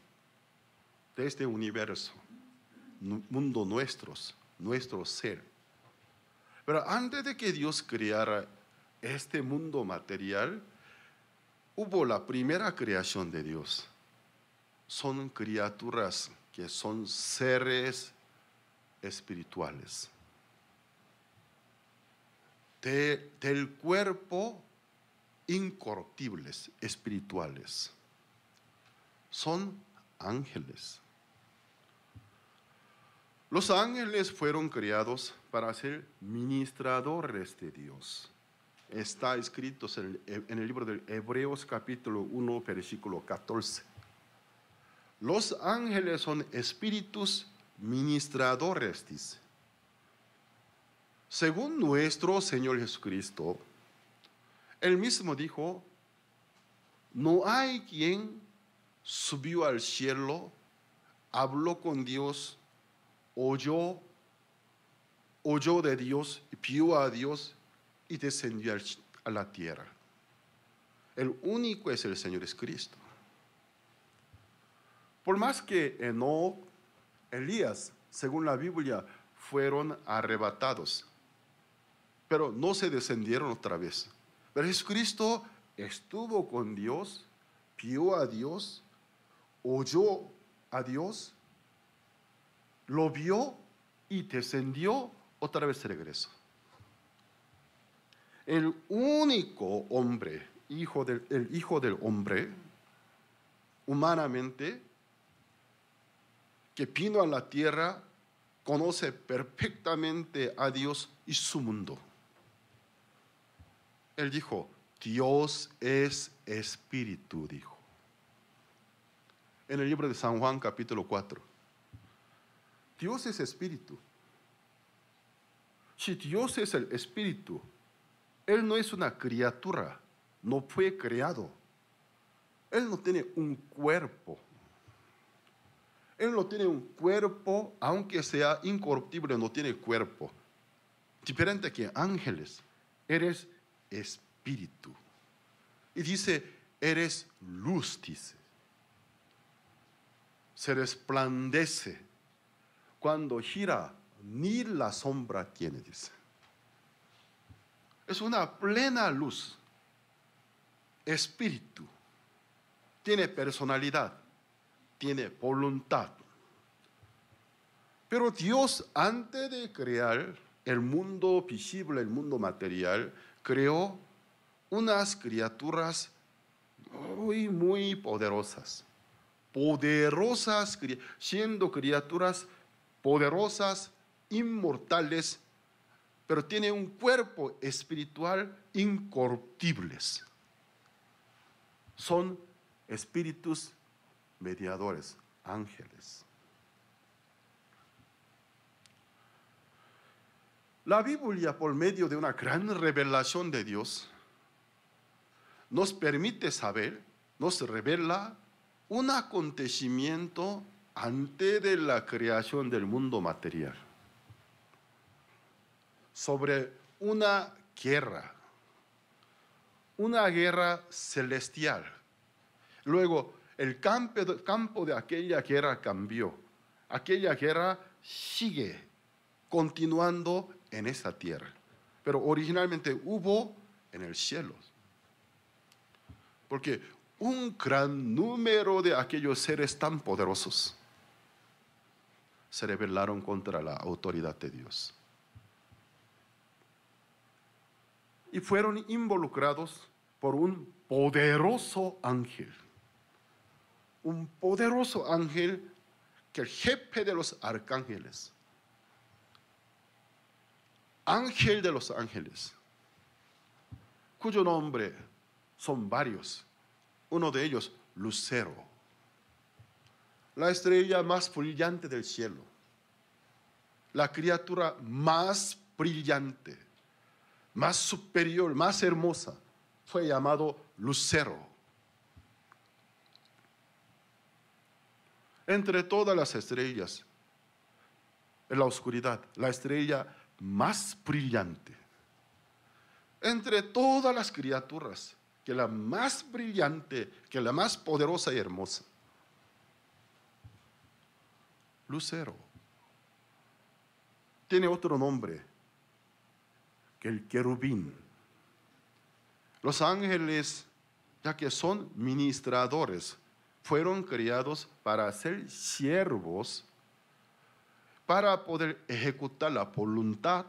de este universo, mundo nuestro ser. Pero antes de que Dios creara este mundo material, hubo la primera creación de Dios. Son criaturas que son seres espirituales. Del cuerpo incorruptibles, espirituales. Son ángeles. Los ángeles fueron creados para ser ministradores de Dios. Está escrito en el libro de Hebreos capítulo 1, versículo 14. Los ángeles son espíritus ministradores, dice. Según nuestro Señor Jesucristo, Él mismo dijo, no hay quien subió al cielo, habló con Dios, oyó de Dios, vio a Dios y descendió a la tierra. El único es el Señor Jesucristo. Por más que Enoc, Elías, según la Biblia, fueron arrebatados, pero no se descendieron otra vez. Pero Jesucristo estuvo con Dios, vio a Dios, oyó a Dios, lo vio y descendió, otra vez regresó. El único hombre, el hijo del hombre, humanamente, que vino a la tierra, conoce perfectamente a Dios y su mundo. Él dijo, Dios es espíritu, dijo. En el libro de San Juan, capítulo 4. Dios es espíritu. Si Dios es el espíritu, Él no es una criatura, no fue creado. Él no tiene un cuerpo. Él no tiene un cuerpo, aunque sea incorruptible, no tiene cuerpo. Diferente que ángeles. eres espíritu. Y dice, eres luz, dice. Se resplandece. Cuando gira, ni la sombra tiene, dice. Es una plena luz. Espíritu. Tiene personalidad. Tiene voluntad. Pero Dios, antes de crear el mundo visible, el mundo material, creó unas criaturas muy poderosas. Siendo criaturas poderosas, inmortales, pero tienen un cuerpo espiritual incorruptibles. Son espíritus mediadores, ángeles. La Biblia, por medio de una gran revelación de Dios, nos permite saber, nos revela un acontecimiento antes de la creación del mundo material, sobre una guerra celestial. Luego, el campo de aquella guerra cambió. Aquella guerra sigue continuando en esta tierra, pero originalmente hubo en el cielo. Porque un gran número de aquellos seres tan poderosos se rebelaron contra la autoridad de Dios. Y fueron involucrados por un poderoso ángel. Un poderoso ángel que el jefe de los arcángeles. Ángel de los ángeles. Cuyo nombre son varios. Uno de ellos, Lucero, la estrella más brillante del cielo, la criatura más brillante, más superior, más hermosa, fue llamado Lucero. Entre todas las estrellas, en la oscuridad, la estrella más brillante. Entre todas las criaturas, que la más brillante, que la más poderosa y hermosa. Lucero. Tiene otro nombre, que el querubín. Los ángeles, ya que son ministradores, fueron creados para ser siervos, para poder ejecutar la voluntad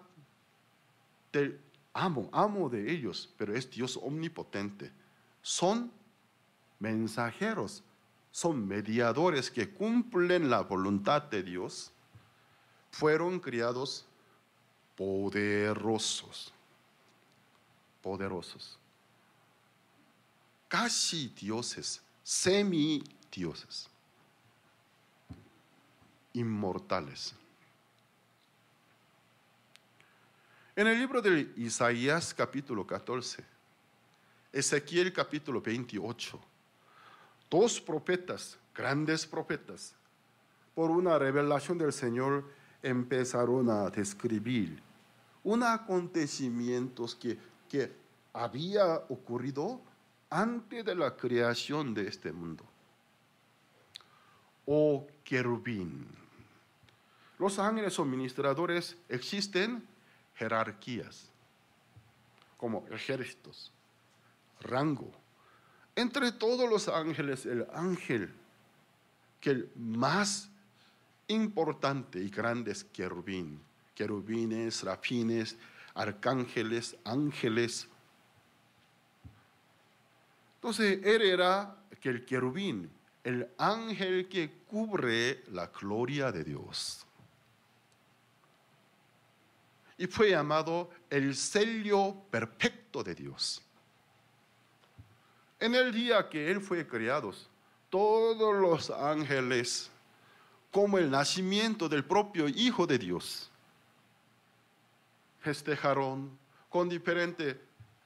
del amo de ellos, pero es Dios omnipotente. Son mensajeros, son mediadores que cumplen la voluntad de Dios. Fueron criados poderosos, casi dioses, semidioses, inmortales. En el libro de Isaías capítulo 14, Ezequiel capítulo 28, dos profetas, grandes profetas, por una revelación del Señor empezaron a describir unos acontecimientos que había ocurrido antes de la creación de este mundo. Oh querubín. Los ángeles son ministradores, existen jerarquías, como ejércitos, rango. Entre todos los ángeles, el ángel que el más importante y grande es querubín. Querubines, serafines, arcángeles, ángeles. Entonces, él era el querubín, el ángel que cubre la gloria de Dios. Y fue llamado el sello perfecto de Dios. En el día que él fue creado, todos los ángeles, como el nacimiento del propio Hijo de Dios, festejaron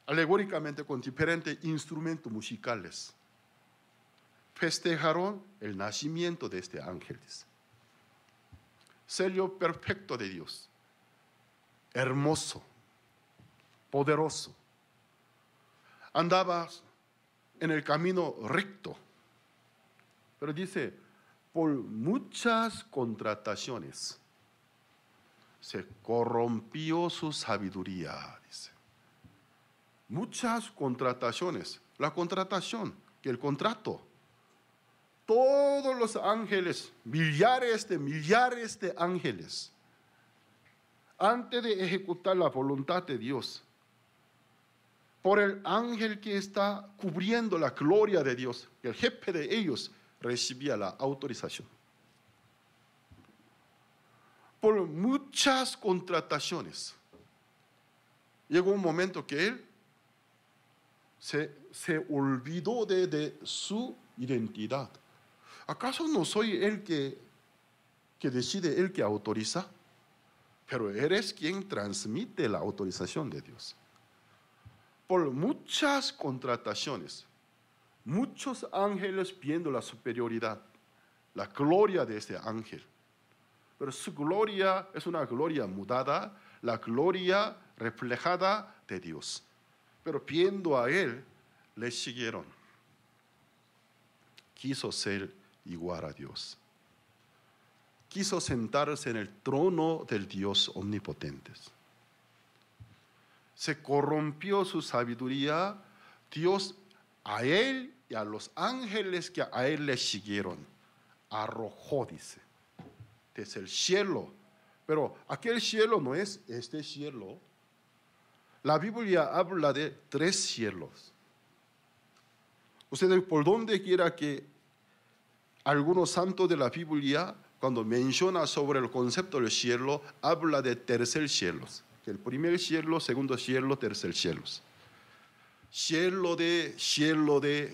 alegóricamente con diferentes instrumentos musicales. Festejaron el nacimiento de este ángel. Sello perfecto de Dios. Hermoso. poderoso. Andaba en el camino recto. Pero dice, por muchas contrataciones se corrompió su sabiduría, dice. Muchas contrataciones. La contratación, que el contrato. Todos los ángeles, millares de ángeles, antes de ejecutar la voluntad de Dios, por el ángel que está cubriendo la gloria de Dios, el jefe de ellos recibía la autorización. Por muchas contrataciones, llegó un momento que él se olvidó de su identidad. ¿Acaso no soy el que decide, el que autoriza? Pero eres quien transmite la autorización de Dios. Por muchas contrataciones, muchos ángeles viendo la superioridad, la gloria de este ángel. Pero su gloria es una gloria mudada, la gloria reflejada de Dios. Pero viendo a él, le siguieron. Quiso ser igual a Dios. Quiso sentarse en el trono del Dios omnipotente. Se corrompió su sabiduría. Dios a él y a los ángeles que a él le siguieron arrojó, dice, desde el cielo. Pero aquel cielo no es este cielo. La Biblia habla de 3 cielos. Ustedes, por donde quiera que algunos santos de la Biblia, cuando menciona sobre el concepto del cielo, habla de 3 cielos. El primer cielo, segundo cielo, tercer cielo. Cielo de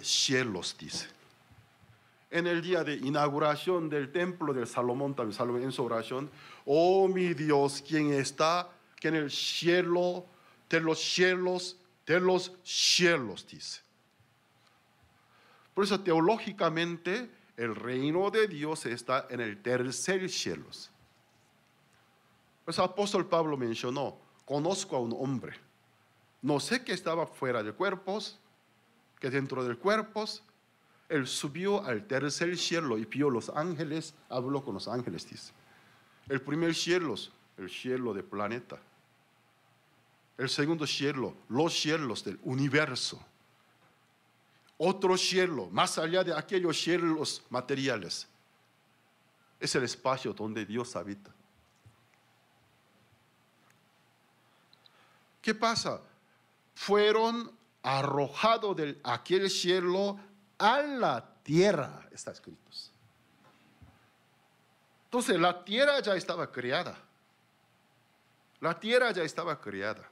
cielos, dice. En el día de inauguración del templo de Salomón, también Salomón en su oración, oh mi Dios, quien está en el cielo de los cielos, dice. Por eso teológicamente el reino de Dios está en el tercer cielo. Pues el apóstol Pablo mencionó, conozco a un hombre, no sé que estaba fuera de cuerpos, que dentro del cuerpos, él subió al tercer cielo y vio los ángeles, habló con los ángeles, dice. El primer cielo, el cielo del planeta. El segundo cielo, los cielos del universo. Otro cielo, más allá de aquellos cielos materiales, es el espacio donde Dios habita. ¿Qué pasa? Fueron arrojados de aquel cielo a la tierra, está escrito. Entonces la tierra ya estaba creada. La tierra ya estaba creada.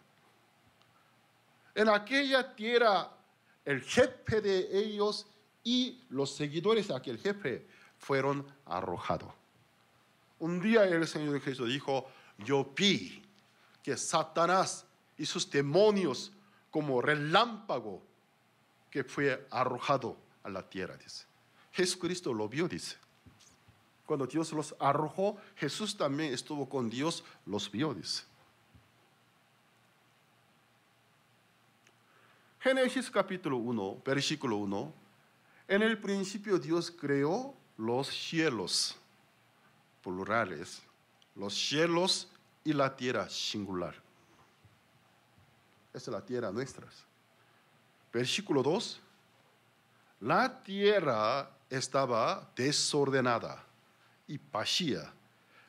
En aquella tierra, el jefe de ellos y los seguidores de aquel jefe fueron arrojados. Un día el Señor Jesús dijo, yo vi que Satanás y sus demonios como relámpago que fue arrojado a la tierra, dice. Jesucristo lo vio, dice. Cuando Dios los arrojó, Jesús también estuvo con Dios, los vio, dice. Génesis capítulo 1, versículo 1. En el principio Dios creó los cielos, plurales, los cielos y la tierra, singular. Esta es la tierra nuestra. Versículo 2. La tierra estaba desordenada y vacía.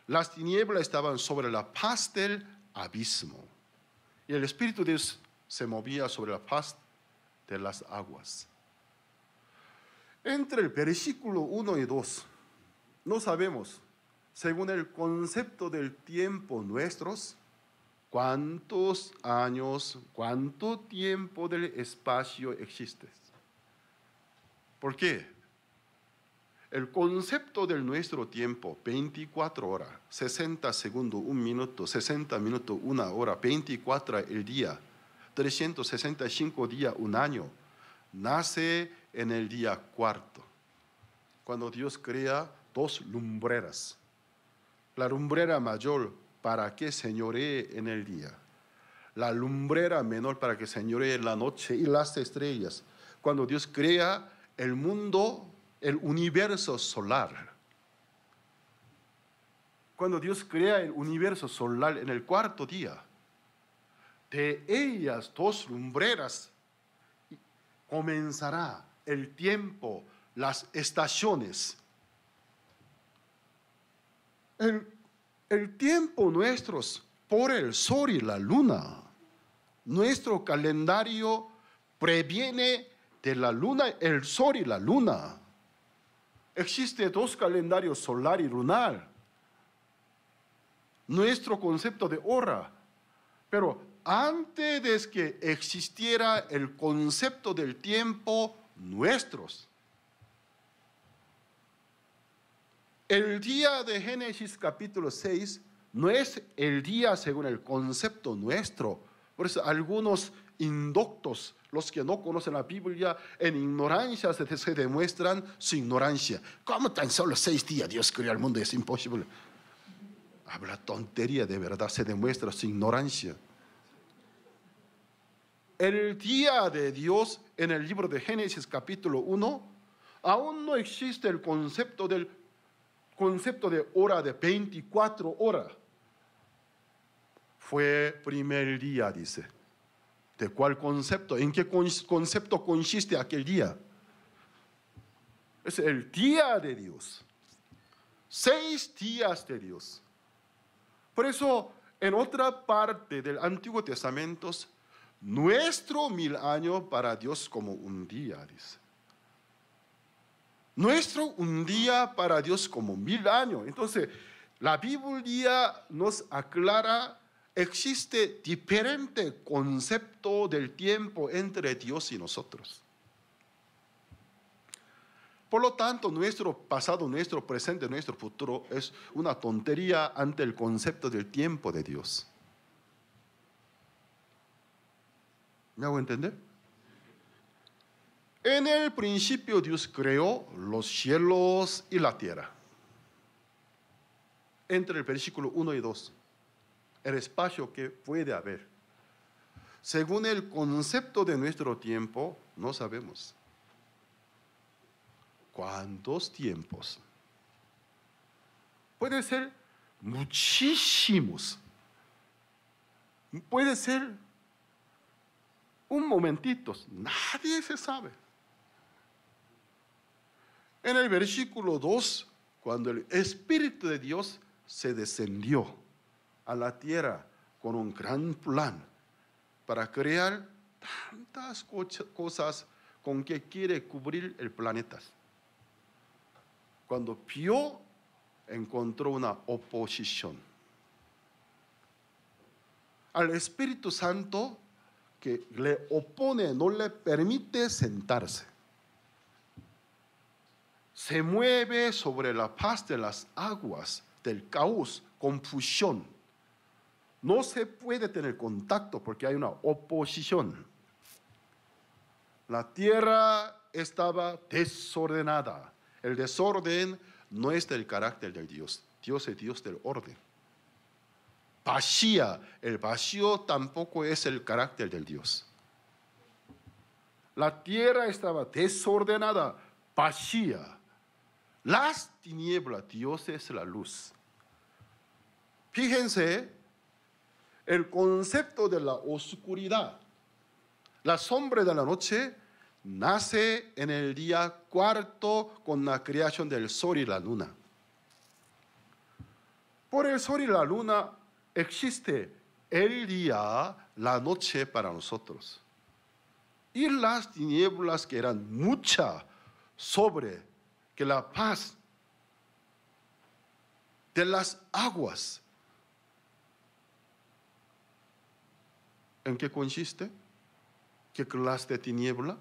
Las tinieblas estaban sobre la faz del abismo. Y el Espíritu de Dios se movía sobre la faz de las aguas. Entre el versículo 1 y 2, no sabemos, según el concepto del tiempo nuestros, cuántos años, cuánto tiempo del espacio existe. ¿Por qué? El concepto del nuestro tiempo, 24 horas, 60 segundos, 1 minuto, 60 minutos, 1 hora, 24 el día, 365 días, 1 año, nace en el día 4, cuando Dios crea 2 lumbreras. La lumbrera mayor para que señoree en el día. la lumbrera menor para que señoree la noche y las estrellas. Cuando Dios crea el mundo, el universo solar. Cuando Dios crea el universo solar en el cuarto día, de ellas dos lumbreras comenzará el tiempo, las estaciones. El tiempo nuestros por el sol y la luna. Nuestro calendario previene de la luna, el sol y la luna. Existen dos calendarios, solar y lunar. Nuestro concepto de hora. Pero antes de que existiera el concepto del tiempo nuestros, el día de Génesis capítulo 6 no es el día según el concepto nuestro. Por eso algunos indoctos, los que no conocen la Biblia, en ignorancia se demuestran su ignorancia. ¿Cómo tan solo 6 días Dios creó el mundo? Es imposible. Habla tontería, de verdad, se demuestra su ignorancia. El día de Dios en el libro de Génesis capítulo 1, aún no existe el concepto de hora de 24 horas. Fue primer día, dice. ¿De cuál concepto? ¿En qué concepto consiste aquel día? Es el día de Dios. 6 días de Dios. Por eso, en otra parte del Antiguo Testamento, nuestro 1000 años para Dios como un día, dice. Nuestro un día para Dios como 1000 años. Entonces, la Biblia nos aclara, existe diferente concepto del tiempo entre Dios y nosotros. Por lo tanto, nuestro pasado, nuestro presente, nuestro futuro es una tontería ante el concepto del tiempo de Dios. ¿Me hago entender? En el principio Dios creó los cielos y la tierra. Entre el versículo 1 y 2, el espacio que puede haber. Según el concepto de nuestro tiempo, no sabemos. ¿Cuántos tiempos? Puede ser muchísimos. Puede ser un momentito. Nadie se sabe. En el versículo 2, cuando el Espíritu de Dios se descendió a la tierra con un gran plan para crear tantas cosas con que quiere cubrir el planeta. Cuando vio, encontró una oposición. Al Espíritu Santo que le opone, no le permite sentarse. Se mueve sobre la faz de las aguas, del caos, confusión. No se puede tener contacto porque hay una oposición. La tierra estaba desordenada. El desorden no es del carácter del Dios. Dios es Dios del orden. Vacía. El vacío tampoco es el carácter del Dios. La tierra estaba desordenada, vacía. Las tinieblas, Dios es la luz. Fíjense, el concepto de la oscuridad, la sombra de la noche, nace en el día cuarto con la creación del sol y la luna. Por el sol y la luna existe el día, la noche para nosotros. Y las tinieblas que eran muchas sobre que la paz de las aguas. ¿En qué consiste? ¿Qué clase de tiniebla?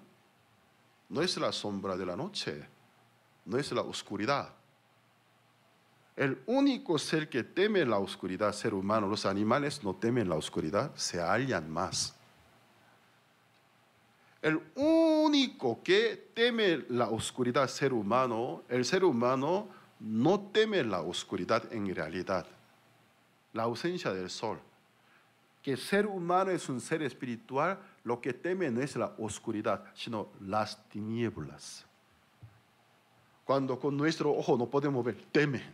No es la sombra de la noche, no es la oscuridad. El único ser que teme la oscuridad, ser humano, los animales no temen la oscuridad, se hallan más. El único que teme la oscuridad, ser humano, el ser humano no teme la oscuridad en realidad. La ausencia del sol. que el ser humano es un ser espiritual, lo que teme no es la oscuridad, sino las tinieblas. Cuando con nuestro ojo no podemos ver, teme,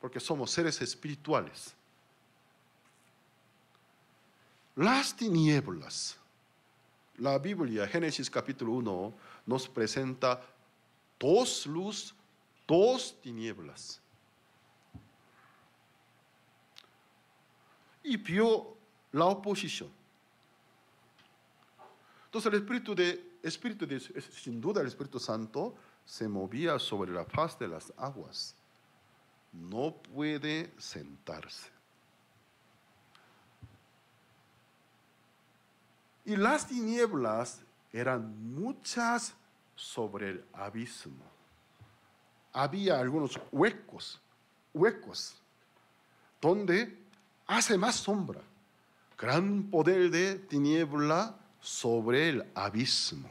porque somos seres espirituales. Las tinieblas. La Biblia, Génesis capítulo 1, nos presenta dos luz, dos tinieblas. Y vio la oposición. Entonces el Espíritu de, sin duda el Espíritu Santo se movía sobre la faz de las aguas. No puede sentarse. Y las tinieblas eran muchas sobre el abismo. Había algunos huecos, donde hace más sombra. Gran poder de tiniebla sobre el abismo.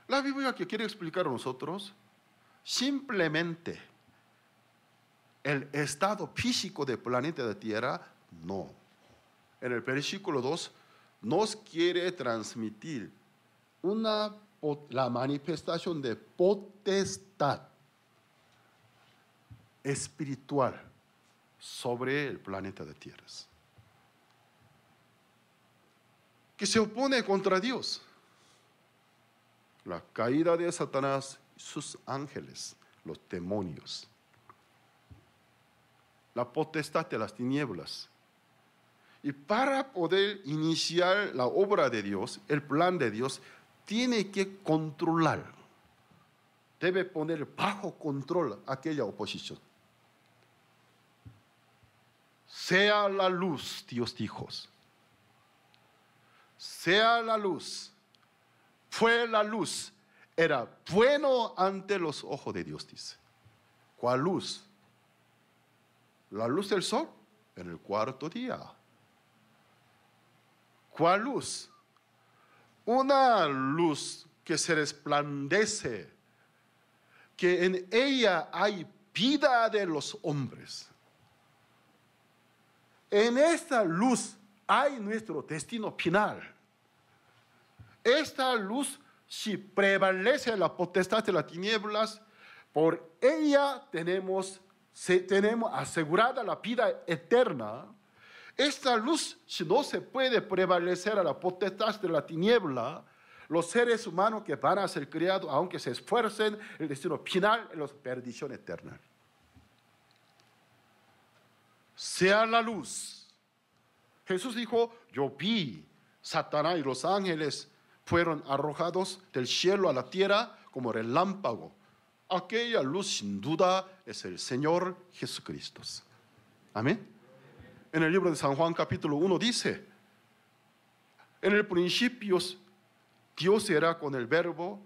La Biblia que quiere explicar a nosotros, simplemente el estado físico del planeta de Tierra, no. En el versículo 2 nos quiere transmitir la manifestación de potestad espiritual sobre el planeta de tierras, que se opone contra Dios. La caída de Satanás y sus ángeles, los demonios. La potestad de las tinieblas. Y para poder iniciar la obra de Dios, el plan de Dios, tiene que controlar. Debe poner bajo control aquella oposición. Sea la luz, Dios dijo. Sea la luz. Fue la luz. Era bueno ante los ojos de Dios, dice. ¿Cuál luz? La luz del sol en el cuarto día. ¿Cuál luz? Una luz que se resplandece, que en ella hay vida de los hombres. En esta luz hay nuestro destino final. Esta luz, si prevalece la potestad de las tinieblas, por ella tenemos asegurada la vida eterna. Esta luz, si no se puede prevalecer a la potestad de la tiniebla, los seres humanos que van a ser criados, aunque se esfuercen, el destino final es la perdición eterna. Sea la luz. Jesús dijo, yo vi Satanás y los ángeles fueron arrojados del cielo a la tierra como relámpago. Aquella luz sin duda es el Señor Jesucristo. Amén. En el libro de San Juan capítulo 1 dice, en el principio Dios era con el verbo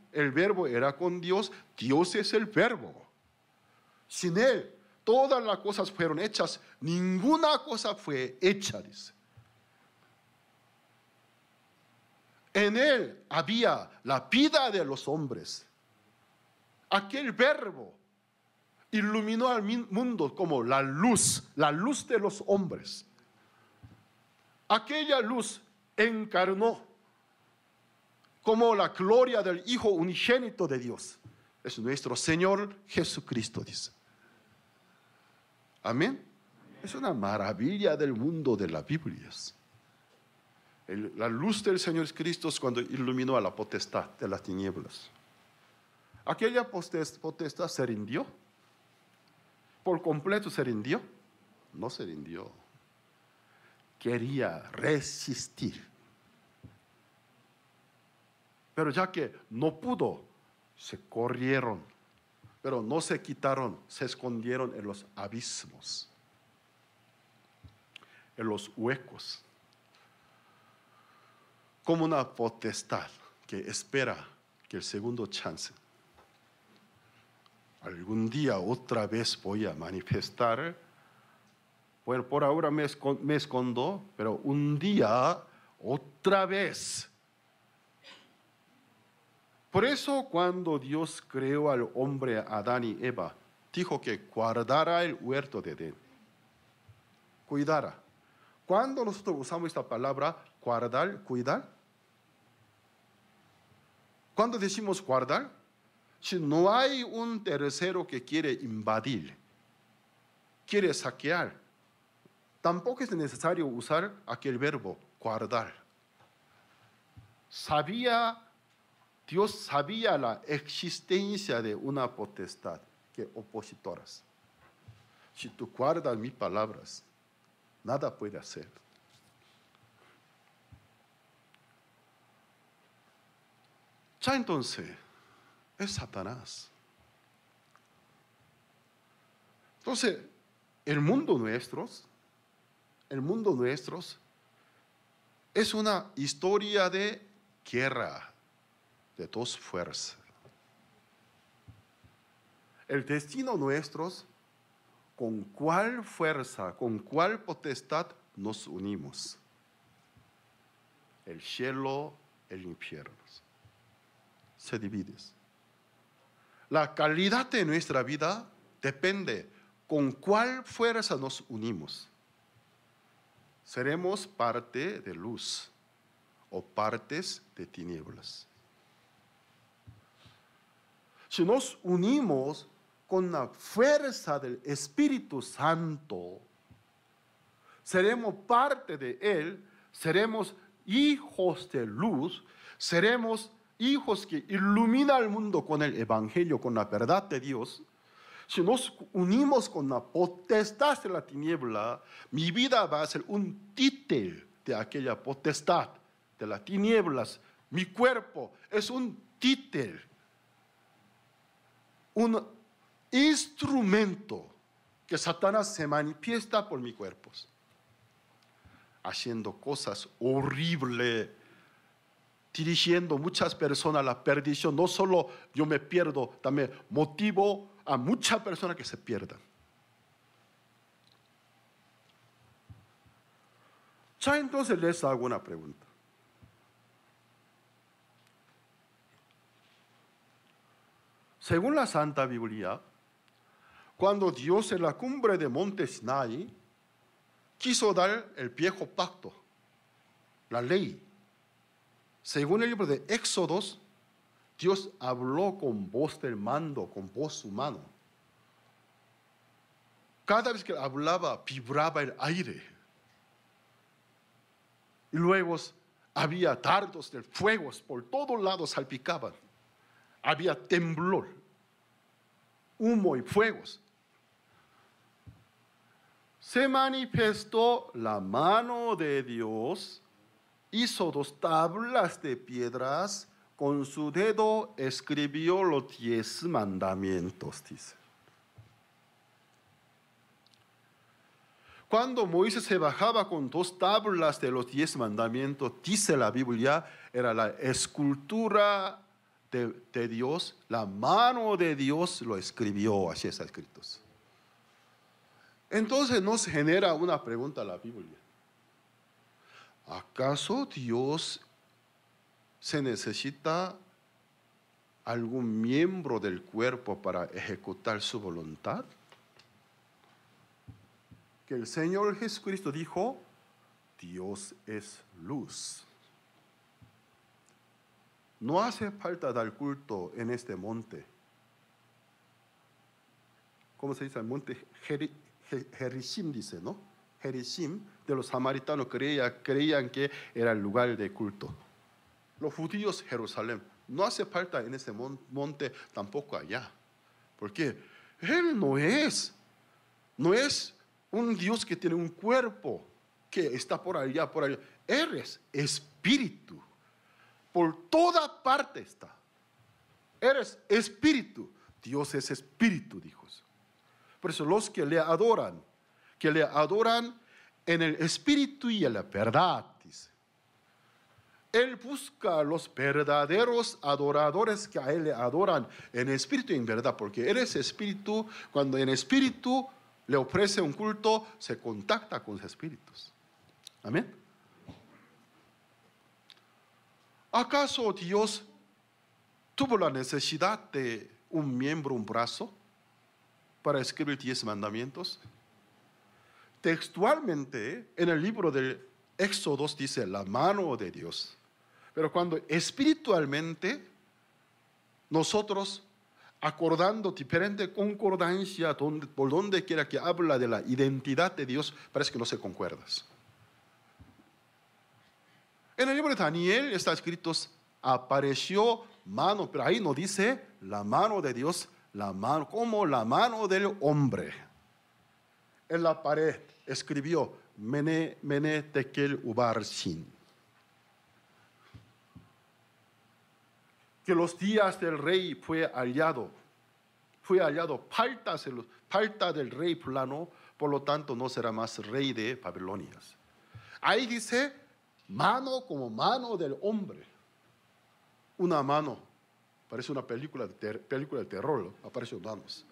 era con Dios es el verbo. Sin Él, todas las cosas fueron hechas, ninguna cosa fue hecha, dice. En Él había la vida de los hombres. Aquel verbo iluminó al mundo como la luz de los hombres. Aquella luz encarnó como la gloria del Hijo unigénito de Dios. Es nuestro Señor Jesucristo, dice. Amén. Es una maravilla del mundo de las Biblias. La luz del Señor Cristo es cuando iluminó a la potestad de las tinieblas. Aquella potestad se rindió. Por completo se rindió. No se rindió. Quería resistir. Pero ya que no pudo, se corrieron. Pero no se quitaron, se escondieron en los abismos, en los huecos. Como una potestad que espera que el segundo chance. Algún día otra vez voy a manifestar. Bueno, por ahora me escondo, pero un día otra vez. Por eso cuando Dios creó al hombre, Adán y Eva, dijo que guardara el huerto de Edén. Cuidara. Cuando nosotros usamos esta palabra, guardar, cuidar, cuando decimos guardar, si no hay un tercero que quiere invadir, quiere saquear, tampoco es necesario usar aquel verbo, guardar. Dios sabía la existencia de una potestad que opositoras. Si tú guardas mis palabras, nada puede hacer. Ya entonces, es Satanás. Entonces, el mundo nuestro es una historia de guerra de dos fuerzas. El destino nuestro, con cuál fuerza, con cuál potestad nos unimos. El cielo, el infierno. Se divide. La calidad de nuestra vida depende con cuál fuerza nos unimos. Seremos parte de luz o partes de tinieblas. Si nos unimos con la fuerza del Espíritu Santo, seremos parte de Él, seremos hijos de luz, seremos hijos que iluminan el mundo con el Evangelio, con la verdad de Dios. Si nos unimos con la potestad de la tiniebla, mi vida va a ser un títere de aquella potestad de las tinieblas. Mi cuerpo es un títere, un instrumento que Satanás se manifiesta por mi cuerpo, haciendo cosas horribles, dirigiendo muchas personas a la perdición. No solo yo me pierdo, también motivo a muchas personas que se pierdan. Ya entonces les hago una pregunta. Según la Santa Biblia, cuando Dios en la cumbre de Monte Sinai quiso dar el viejo pacto, la ley, según el libro de Éxodos, Dios habló con voz del mando, con voz humana. Cada vez que hablaba, vibraba el aire. Y luego había dardos de fuego por todos lados salpicaban. Había temblor, humo y fuegos. Se manifestó la mano de Dios, hizo 2 tablas de piedras, con su dedo escribió los 10 mandamientos, dice. Cuando Moisés se bajaba con 2 tablas de los 10 mandamientos, dice la Biblia, era la escultura de Dios, la mano de Dios lo escribió, así está escrito. Entonces nos genera una pregunta la Biblia. ¿Acaso Dios se necesita algún miembro del cuerpo para ejecutar su voluntad? Que el Señor Jesucristo dijo, Dios es luz. No hace falta dar culto en este monte. ¿Cómo se dice? El monte Gerizim, dice, ¿no? Gerizim, de los samaritanos creían que era el lugar de culto. Los judíos, Jerusalén. No hace falta en ese monte, tampoco allá. Porque Él no es un Dios que tiene un cuerpo que está por allá, por allá. Él es espíritu. Por toda parte está. Eres espíritu. Dios es espíritu, dijo. Por eso los que le adoran en el espíritu y en la verdad, dice. Él busca a los verdaderos adoradores que a Él le adoran en espíritu y en verdad, porque Él es espíritu. Cuando en espíritu le ofrece un culto, se contacta con los espíritus. Amén. ¿Acaso Dios tuvo la necesidad de un miembro, un brazo, para escribir 10 mandamientos? textualmente en el libro del Éxodo dice la mano de Dios. Pero cuando espiritualmente nosotros, acordando diferente concordancia por donde quiera que habla de la identidad de Dios, parece que no se concuerdan. En el libro de Daniel está escrito, apareció mano, pero ahí no dice la mano de Dios, la mano, como la mano del hombre. En la pared escribió, Mene, Mene, Tekel, Ubarsin. Que los días del rey fue hallado falta del rey fulano, por lo tanto no será más rey de Babilonia. Ahí dice, mano como mano del hombre. Una mano, parece una película de terror, ¿no? Aparecen manos.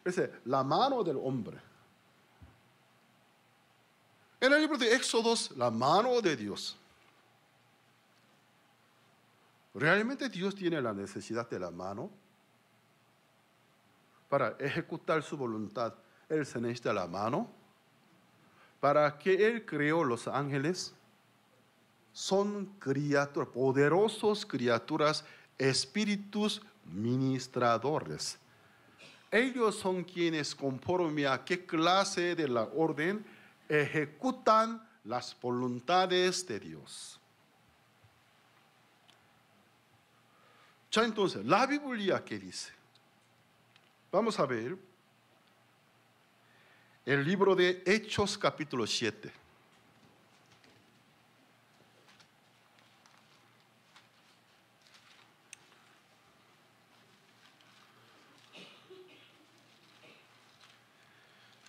Dice, la mano del hombre. En el libro de Éxodo, la mano de Dios. ¿Realmente Dios tiene la necesidad de la mano? Para ejecutar su voluntad, Él se necesita la mano. Para que Él creó los ángeles, son criaturas, poderosos criaturas, espíritus ministradores. Ellos son quienes, conforme a qué clase de la orden, ejecutan las voluntades de Dios. Ya entonces, la Biblia, ¿qué dice? Vamos a ver el libro de Hechos capítulo 7.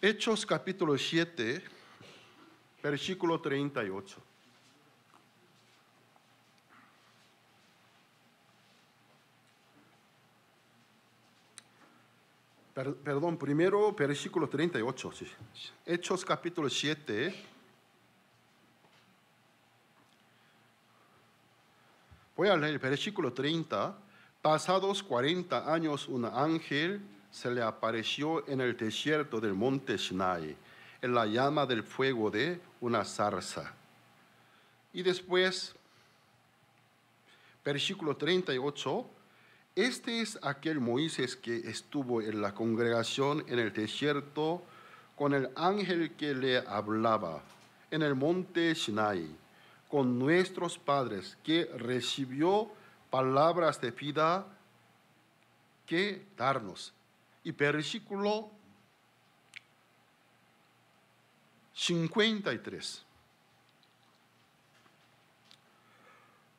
Hechos capítulo 7, versículo 38. Perdón, primero versículo 38. Sí. Hechos capítulo 7. Voy a leer el versículo 30. Pasados 40 años, un ángel se le apareció en el desierto del monte Sinai, en la llama del fuego de una zarza. Y después, versículo 38, este es aquel Moisés que estuvo en la congregación en el desierto con el ángel que le hablaba en el monte Sinai, con nuestros padres, que recibió palabras de vida que darnos. Y versículo 53.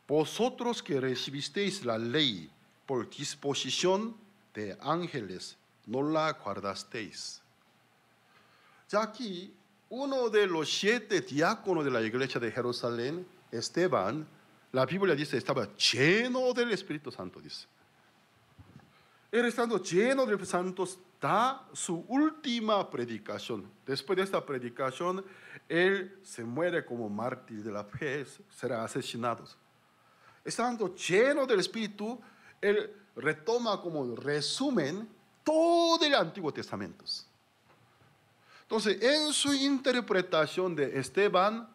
Vosotros que recibisteis la ley por disposición de ángeles, no la guardasteis. Ya aquí, uno de los 7 diáconos de la iglesia de Jerusalén, Esteban, la Biblia dice, estaba lleno del Espíritu Santo, dice. Él estando lleno del Espíritu Santo, da su última predicación. Después de esta predicación, él se muere como mártir de la fe, será asesinado. Estando lleno del Espíritu, él retoma como resumen todo el Antiguo Testamento. Entonces, en su interpretación de Esteban,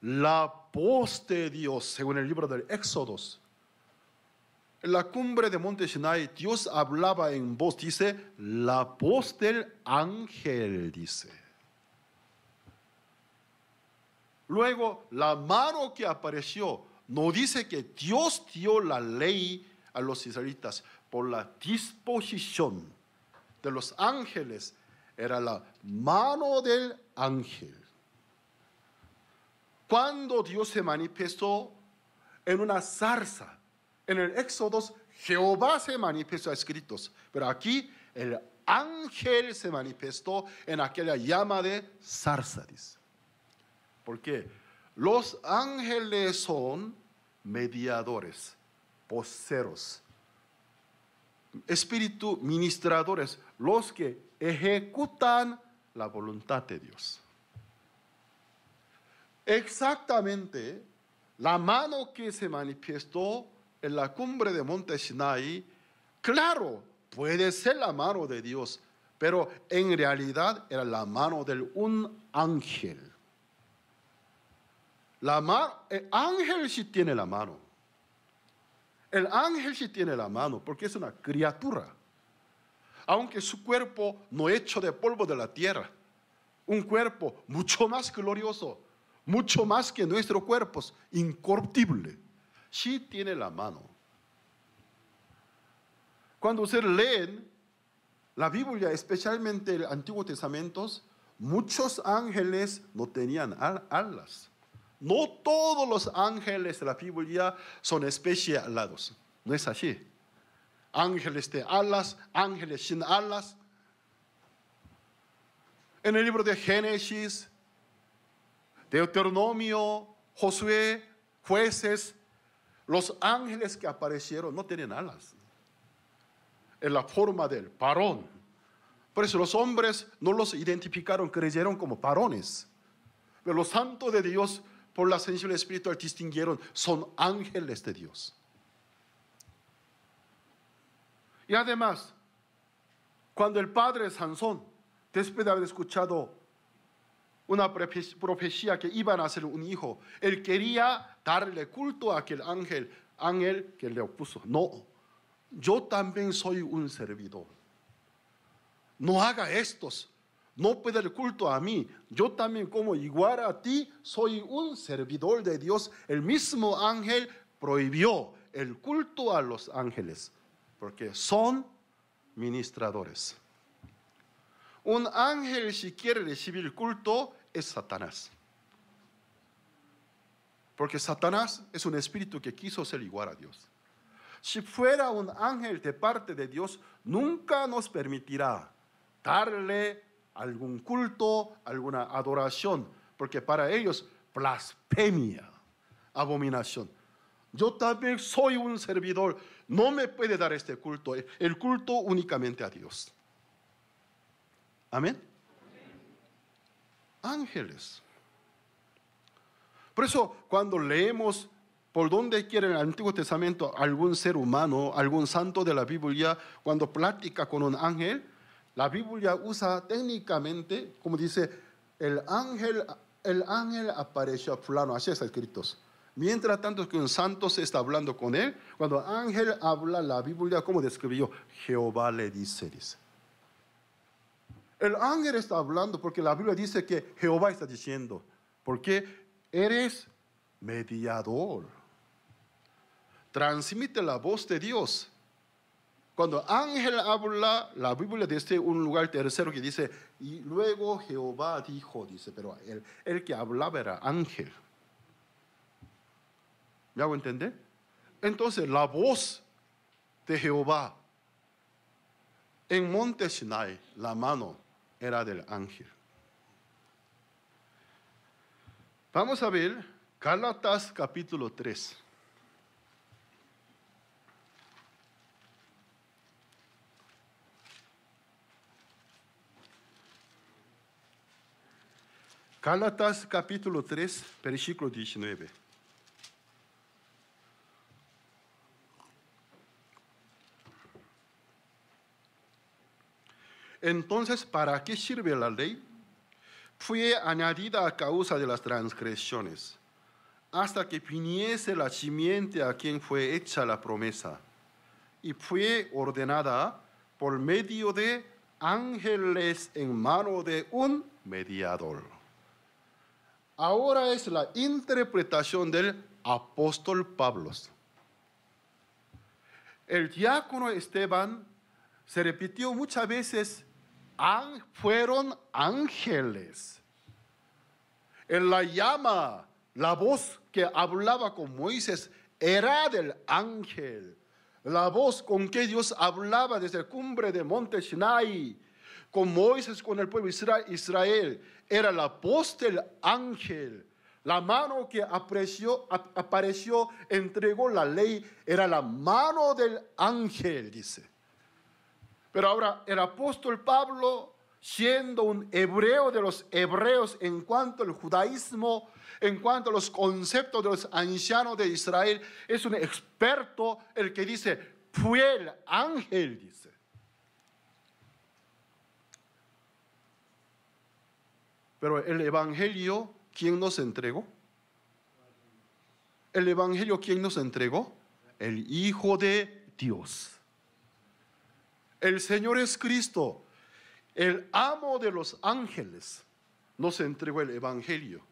la voz de Dios, según el libro del Éxodo, en la cumbre de Monte Sinai, Dios hablaba en voz, dice, la voz del ángel, dice. Luego, la mano que apareció, no dice que Dios dio la ley a los israelitas por la disposición de los ángeles, era la mano del ángel. Cuando Dios se manifestó en una zarza, en el Éxodo, Jehová se manifestó a escritos, pero aquí el ángel se manifestó en aquella llama de zarza, dice. ¿Por qué? Los ángeles son mediadores, voceros, espíritu ministradores, los que ejecutan la voluntad de Dios. Exactamente, la mano que se manifestó en la cumbre de Monte Sinai, claro, puede ser la mano de Dios, pero en realidad era la mano de un ángel. El ángel sí tiene la mano. El ángel sí tiene la mano porque es una criatura. Aunque su cuerpo no hecho de polvo de la tierra, un cuerpo mucho más glorioso, mucho más que nuestros cuerpos, incorruptible, sí tiene la mano. Cuando ustedes leen la Biblia, especialmente el Antiguo Testamento, muchos ángeles no tenían alas. No todos los ángeles de la Biblia son especies alados. No es así. Ángeles de alas, ángeles sin alas. En el libro de Génesis, Deuteronomio, Josué, Jueces, los ángeles que aparecieron no tienen alas. En la forma del varón. Por eso los hombres no los identificaron, creyeron como varones. Pero los santos de Dios, por la sensibilidad espiritual, distinguieron, son ángeles de Dios. Y además, cuando el padre Sansón, después de haber escuchado una profecía que iban a hacer un hijo, él quería darle culto a aquel ángel que le opuso. No, yo también soy un servidor. No haga estos, no puede dar culto a mí. Yo también, como igual a ti, soy un servidor de Dios. El mismo ángel prohibió el culto a los ángeles, porque son ministradores. Un ángel, si quiere recibir culto, es Satanás. Porque Satanás es un espíritu que quiso ser igual a Dios. Si fuera un ángel de parte de Dios, nunca nos permitirá darle algún culto, alguna adoración, porque para ellos blasfemia, abominación. Yo también soy un servidor, no me puede dar este culto, el culto únicamente a Dios. Amén. Ángeles. Por eso cuando leemos por donde quiera en el Antiguo Testamento algún ser humano, algún santo de la Biblia, cuando platica con un ángel, la Biblia usa técnicamente, como dice, el ángel apareció a fulano, así está escrito. Mientras tanto que un santo se está hablando con él, cuando el ángel habla, la Biblia, ¿cómo describió? Jehová le dice. El ángel está hablando porque la Biblia dice que Jehová está diciendo, porque eres mediador. Transmite la voz de Dios. Cuando ángel habla, la Biblia dice un lugar tercero que dice, y luego Jehová dijo, dice, pero el que hablaba era ángel. ¿Me hago entender? Entonces la voz de Jehová en Monte Sinai, la mano era del ángel. Vamos a ver Gálatas capítulo 3. Gálatas capítulo 3, versículo 19. Entonces, ¿para qué sirve la ley? Fue añadida a causa de las transgresiones, hasta que viniese la simiente a quien fue hecha la promesa, y fue ordenada por medio de ángeles en mano de un mediador. Ahora es la interpretación del apóstol Pablo. El diácono Esteban se repitió muchas veces, fueron ángeles. En la llama, la voz que hablaba con Moisés era del ángel. La voz con que Dios hablaba desde la cumbre de Monte Sinai, con Moisés, con el pueblo Israel, era la voz del ángel. La mano que apareció, entregó la ley, era la mano del ángel, dice. Pero ahora el apóstol Pablo, siendo un hebreo de los hebreos en cuanto al judaísmo, en cuanto a los conceptos de los ancianos de Israel, es un experto el que dice, fue el ángel, dice. Pero el Evangelio, ¿quién nos entregó? El Evangelio, ¿quién nos entregó? El Hijo de Dios. El Señor es Cristo, el amo de los ángeles, nos entregó el Evangelio.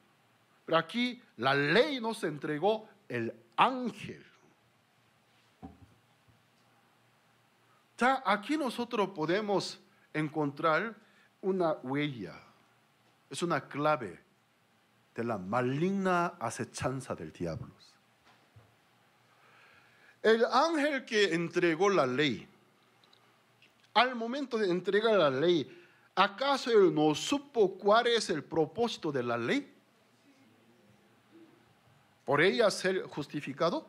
Pero aquí la ley nos entregó el ángel. Ya aquí nosotros podemos encontrar una huella, es una clave de la maligna acechanza del diablo. El ángel que entregó la ley, al momento de entregar la ley, ¿acaso él no supo cuál es el propósito de la ley? ¿Por ella ser justificado?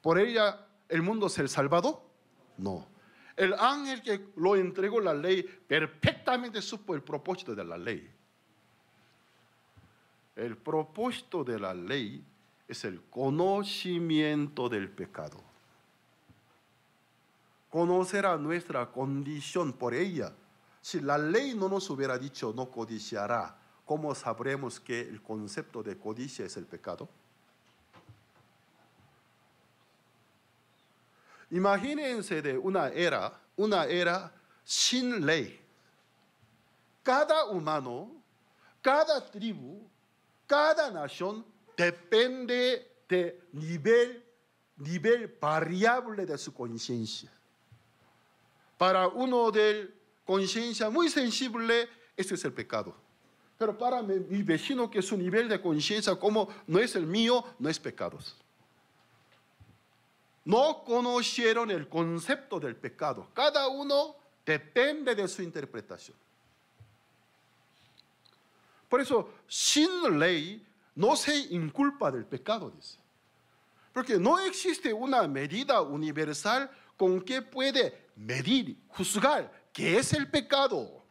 ¿Por ella el mundo ser salvado? No. El ángel que lo entregó la ley perfectamente supo el propósito de la ley. El propósito de la ley es el conocimiento del pecado. Conocer a nuestra condición por ella. Si la ley no nos hubiera dicho no codiciará, ¿cómo sabremos que el concepto de codicia es el pecado? Imagínense de una era sin ley. Cada humano, cada tribu, cada nación depende de nivel variable de su conciencia. Para uno de conciencia muy sensible, este es el pecado. Pero para mi vecino que su nivel de conciencia como no es el mío, no es pecados. No conocieron el concepto del pecado. Cada uno depende de su interpretación. Por eso, sin ley no se inculpa del pecado, dice. Porque no existe una medida universal con que puede medir, juzgar qué es el pecado.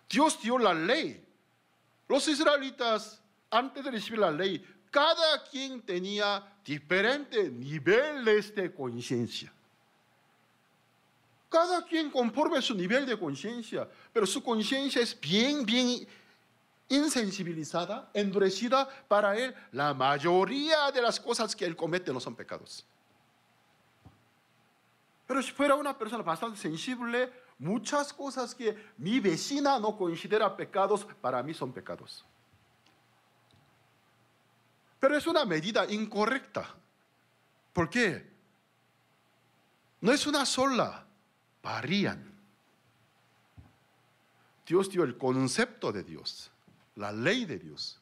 Dios dio la ley. Los israelitas, antes de recibir la ley, cada quien tenía diferentes niveles de conciencia. Cada quien conforme a su nivel de conciencia, pero su conciencia es bien insensibilizada, endurecida. Para él, la mayoría de las cosas que él comete no son pecados. Pero si fuera una persona bastante sensible, muchas cosas que mi vecina no considera pecados, para mí son pecados. Pero es una medida incorrecta. ¿Por qué? No es una sola, varían. Dios dio el concepto de Dios, la ley de Dios.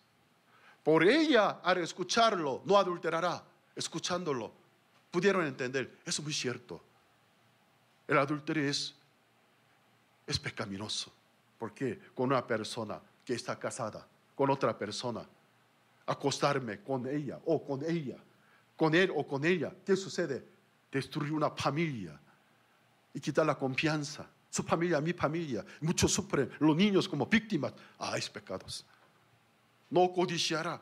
Por ella, al escucharlo, no adulterará. Escuchándolo, pudieron entender, eso es muy cierto. El adulterio es pecaminoso. ¿Por qué? Con una persona que está casada, con otra persona, acostarme con ella o con ella, con él o con ella, ¿qué sucede? Destruir una familia y quitar la confianza. Su familia, mi familia, muchos sufren, los niños como víctimas. Es pecados. No codiciará.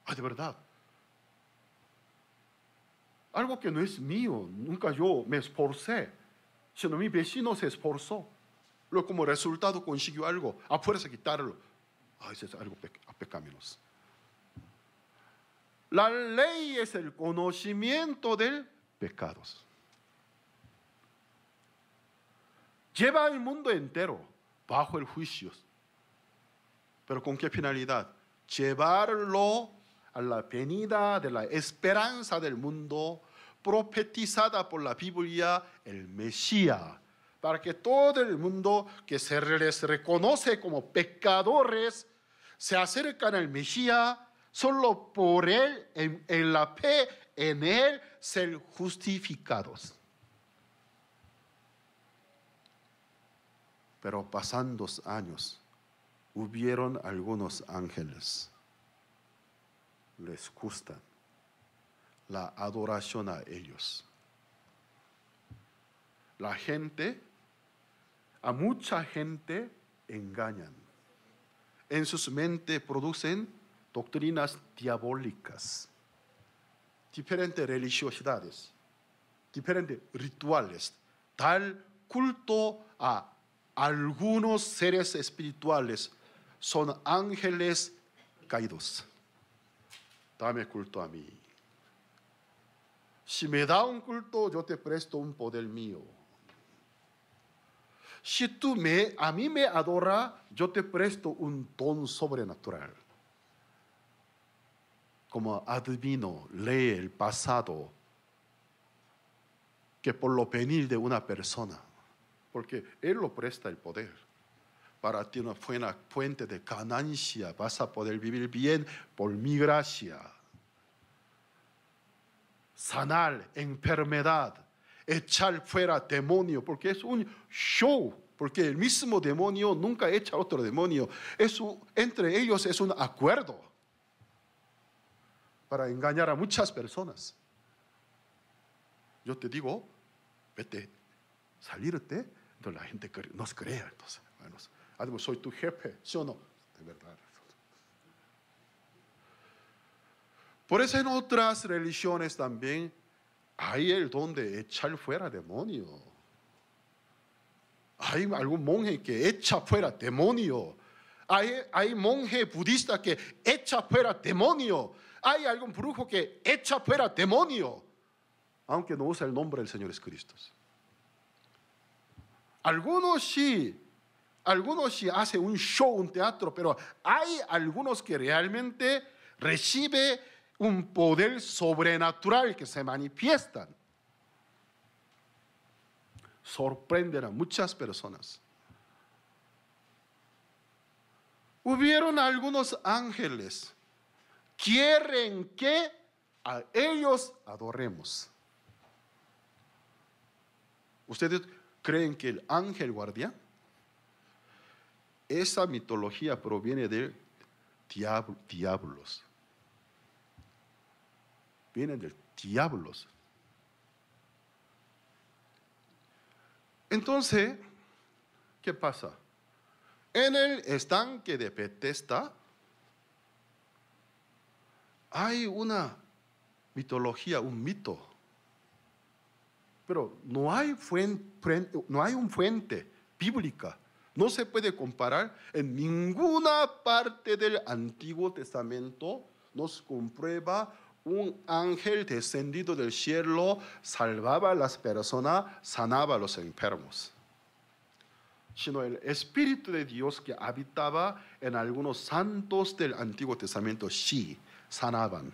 De verdad. Algo que no es mío, nunca yo me esforcé, sino mi vecino se esforzó. Luego como resultado consiguió algo, a fuerza quitarlo. Eso es algo pecaminoso. La ley es el conocimiento del pecado. Lleva al mundo entero bajo el juicio. ¿Pero con qué finalidad? Llevarlo a la venida de la esperanza del mundo profetizada por la Biblia, el Mesías, para que todo el mundo que se les reconoce como pecadores se acercan al Mesías, solo por él, en la fe en él, ser justificados. Pero pasando años, hubieron algunos ángeles, les gusta la adoración a ellos. La gente, a mucha gente engañan. En sus mentes producen doctrinas diabólicas, diferentes religiosidades, diferentes rituales, tal culto a algunos seres espirituales son ángeles caídos. Dame culto a mí. Si me da un culto, yo te presto un poder mío. Si tú a mí me adoras, yo te presto un don sobrenatural. Como adivino, lee el pasado, que por lo venir de una persona, porque Él lo presta el poder. Para ti una fuente de ganancia, vas a poder vivir bien por mi gracia. Sanar enfermedad, echar fuera demonio, porque es un show, porque el mismo demonio nunca echa otro demonio. Entre ellos es un acuerdo para engañar a muchas personas. Yo te digo, vete, salirte, entonces la gente nos crea. Entonces, bueno, además soy tu jefe, ¿sí o no? De verdad. Por eso en otras religiones también hay el don de echar fuera demonio. Hay algún monje que echa fuera demonio. Hay monje budista que echa fuera demonio. Hay algún brujo que echa fuera demonio, aunque no usa el nombre del Señor Jesucristo. Algunos sí hacen un show, un teatro, pero hay algunos que realmente reciben un poder sobrenatural que se manifiestan. Sorprenden a muchas personas. Hubieron algunos ángeles, quieren que a ellos adoremos. ¿Ustedes creen que el ángel guardián? Esa mitología proviene de diablos. Vienen de diablos. Entonces, ¿qué pasa? En el estanque de Bethesda hay una mitología, un mito. Pero no hay una fuente bíblica. No se puede comparar. En ninguna parte del Antiguo Testamento nos comprueba un ángel descendido del cielo, salvaba a las personas, sanaba a los enfermos. Sino el Espíritu de Dios que habitaba en algunos santos del Antiguo Testamento, sí, sanaban.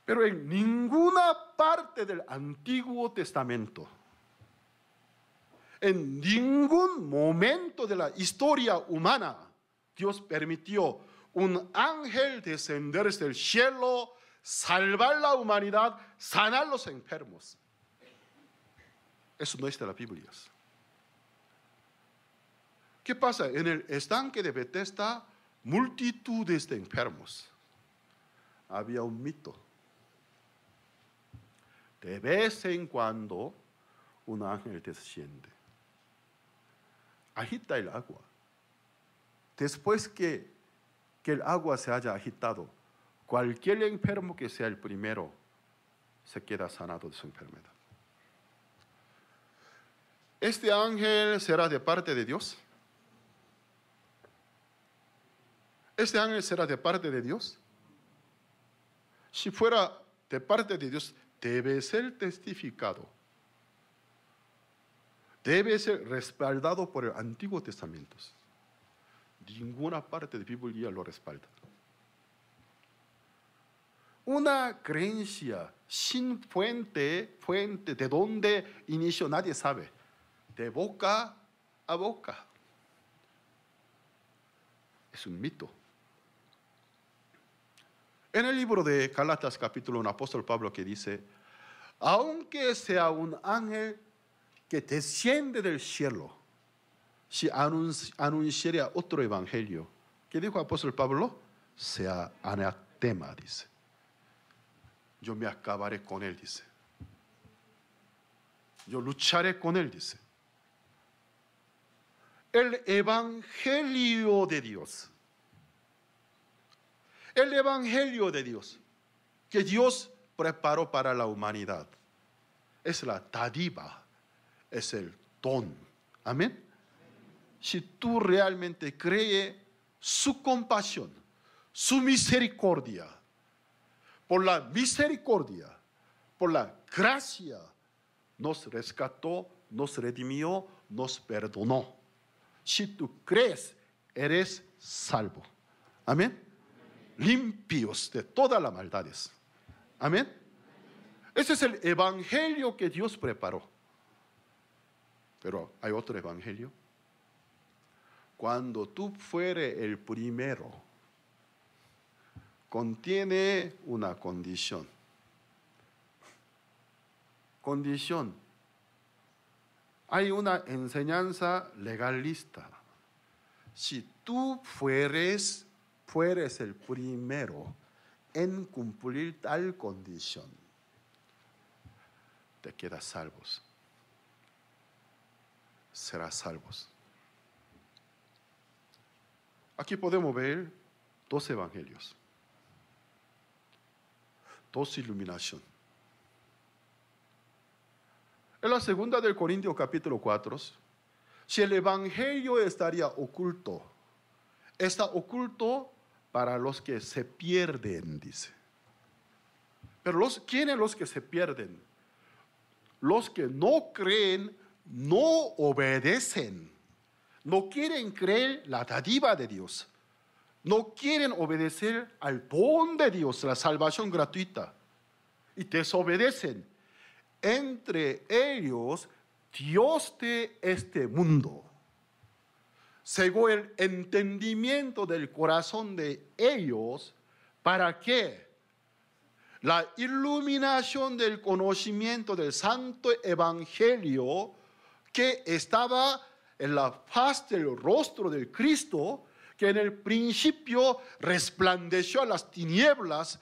Pero en ninguna parte del Antiguo Testamento, en ningún momento de la historia humana, Dios permitió un ángel descender desde el cielo, salvar la humanidad, sanar a los enfermos. Eso no es de la Biblia. ¿Qué pasa? En el estanque de Bethesda, multitudes de enfermos. Había un mito. De vez en cuando, un ángel desciende. Agita el agua. Después que el agua se haya agitado, cualquier enfermo que sea el primero, se queda sanado de su enfermedad. ¿Este ángel será de parte de Dios? ¿Este ángel será de parte de Dios? Si fuera de parte de Dios, debe ser testificado. Debe ser respaldado por el Antiguo Testamento. Ninguna parte de la Biblia lo respalda. Una creencia sin fuente de dónde inició, nadie sabe. De boca a boca. Es un mito. En el libro de Gálatas capítulo 1, apóstol Pablo que dice, aunque sea un ángel que desciende del cielo, si anunciara otro evangelio, ¿qué dijo el apóstol Pablo? Sea anatema, dice. Yo me acabaré con él, dice. Yo lucharé con él, dice. El evangelio de Dios. El evangelio de Dios que Dios preparó para la humanidad es la dádiva, es el don, Amén. Si tú realmente crees su compasión, su misericordia, por la misericordia, por la gracia, nos rescató, nos redimió, nos perdonó. Si tú crees, eres salvo. Amén. Limpios de todas las maldades. Amén. Ese es el evangelio que Dios preparó. Pero hay otro evangelio. Cuando tú fueres el primero, contiene una condición. Condición. Hay una enseñanza legalista. Si tú fueres el primero en cumplir tal condición, te quedas salvos. Serás salvos. Aquí podemos ver dos evangelios, dos iluminaciones. En la segunda del Corintios capítulo 4, si el evangelio estaría oculto, está oculto para los que se pierden, dice. Pero ¿quiénes los que se pierden? Los que no creen, no obedecen, no quieren creer la dádiva de Dios, no quieren obedecer al don de Dios, la salvación gratuita, y desobedecen. Entre ellos, Dios de este mundo, según el entendimiento del corazón de ellos, ¿para qué? La iluminación del conocimiento del santo evangelio que estaba en la faz del rostro del Cristo, que en el principio resplandeció a las tinieblas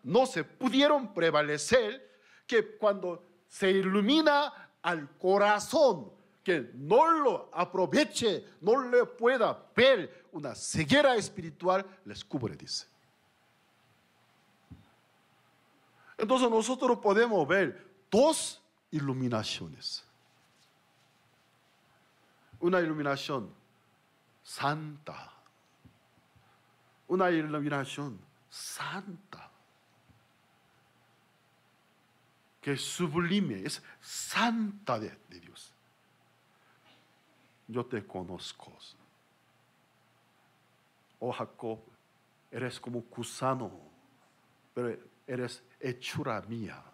no se pudieron prevalecer, que cuando se ilumina al corazón, que no lo aproveche, no le pueda ver, una ceguera espiritual les cubre, dice. Entonces nosotros podemos ver dos iluminaciones. Una iluminación santa. Una iluminación santa. Que es sublime, es santa de Dios. Yo te conozco. Oh Jacob, eres como gusano, pero eres hechura mía.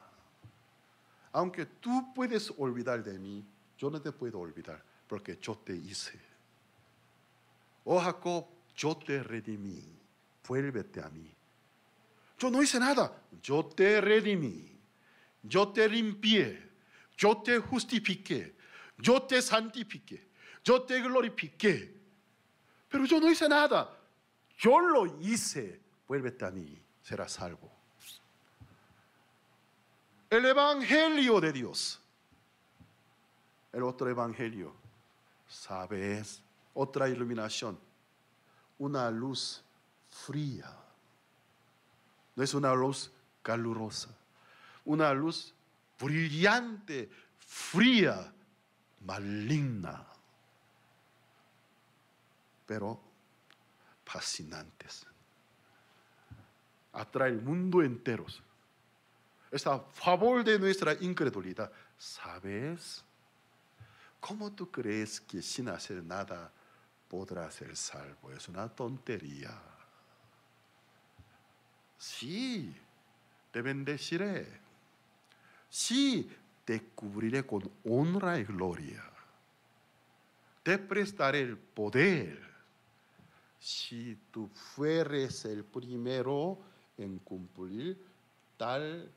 Aunque tú puedes olvidar de mí, yo no te puedo olvidar, porque yo te hice. Oh Jacob, yo te redimí, vuélvete a mí. Yo no hice nada, yo te redimí. Yo te limpié, yo te justifiqué, yo te santifiqué, yo te glorifiqué. Pero yo no hice nada, yo lo hice. Vuélvete a mí, serás salvo. El evangelio de Dios. El otro evangelio, ¿sabes? Otra iluminación. Una luz fría. No es una luz calurosa. Una luz brillante, fría, maligna, pero fascinantes. Atrae el mundo entero. Está a favor de nuestra incredulidad. ¿Sabes? ¿Cómo tú crees que sin hacer nada podrás ser salvo? Es una tontería. Sí, te bendeciré. Sí, te cubriré con honra y gloria. Te prestaré el poder. Si tú fueres el primero en cumplir tal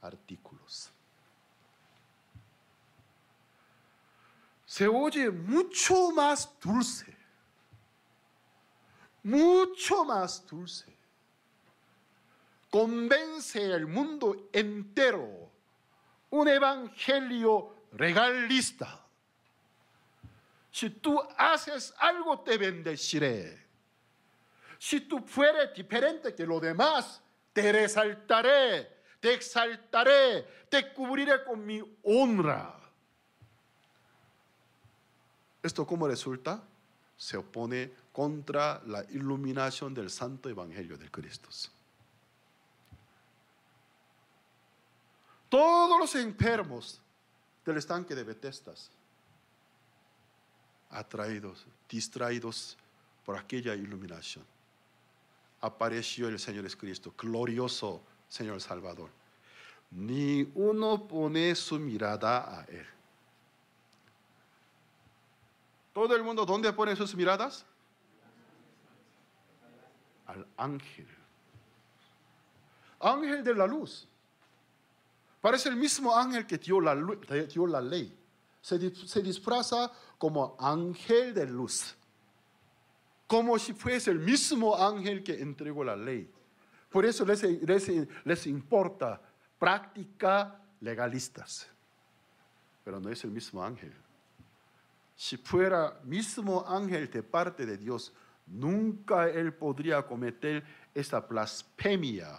artículos. Se oye mucho más dulce. Mucho más dulce. Convence al mundo entero. Un evangelio regalista. Si tú haces algo, te bendeciré. Si tú fueres diferente que los demás, te resaltaré, te exaltaré, te cubriré con mi honra. ¿Esto cómo resulta? Se opone contra la iluminación del santo evangelio de Cristo. Todos los enfermos del estanque de Betesda, atraídos, distraídos por aquella iluminación, apareció el Señor Jesucristo, glorioso Señor Salvador. Ni uno pone su mirada a Él. Todo el mundo, ¿dónde pone sus miradas? Al ángel. Ángel de la luz. Parece el mismo ángel que dio la ley. Se disfraza como ángel de luz. Como si fuese el mismo ángel que entregó la ley. Por eso les importa práctica legalistas. Pero no es el mismo ángel. Si fuera mismo ángel de parte de Dios, nunca él podría cometer esa blasfemia.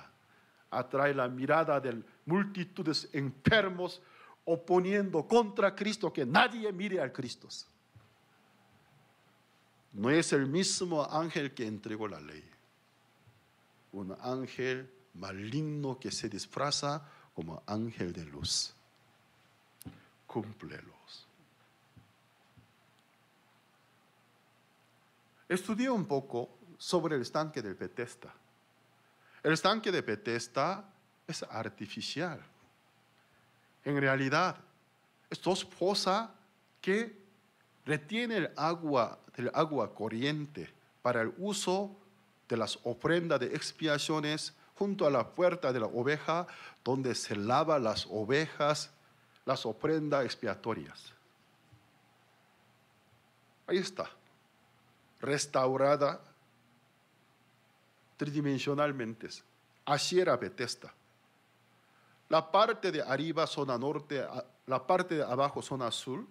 Atrae la mirada de multitudes enfermos oponiendo contra Cristo, que nadie mire al Cristo. No es el mismo ángel que entregó la ley. Un ángel maligno que se disfraza como ángel de luz. Cúmplelos. Estudié un poco sobre el estanque de Betesda. El estanque de Betesda es artificial. En realidad, es dos fosas que retienen el agua corriente para el uso de las ofrendas de expiaciones junto a la puerta de la oveja, donde se lavan las ovejas, las ofrendas expiatorias. Ahí está, restaurada tridimensionalmente. Así era Betesda. La parte de arriba, zona norte, la parte de abajo, zona sur,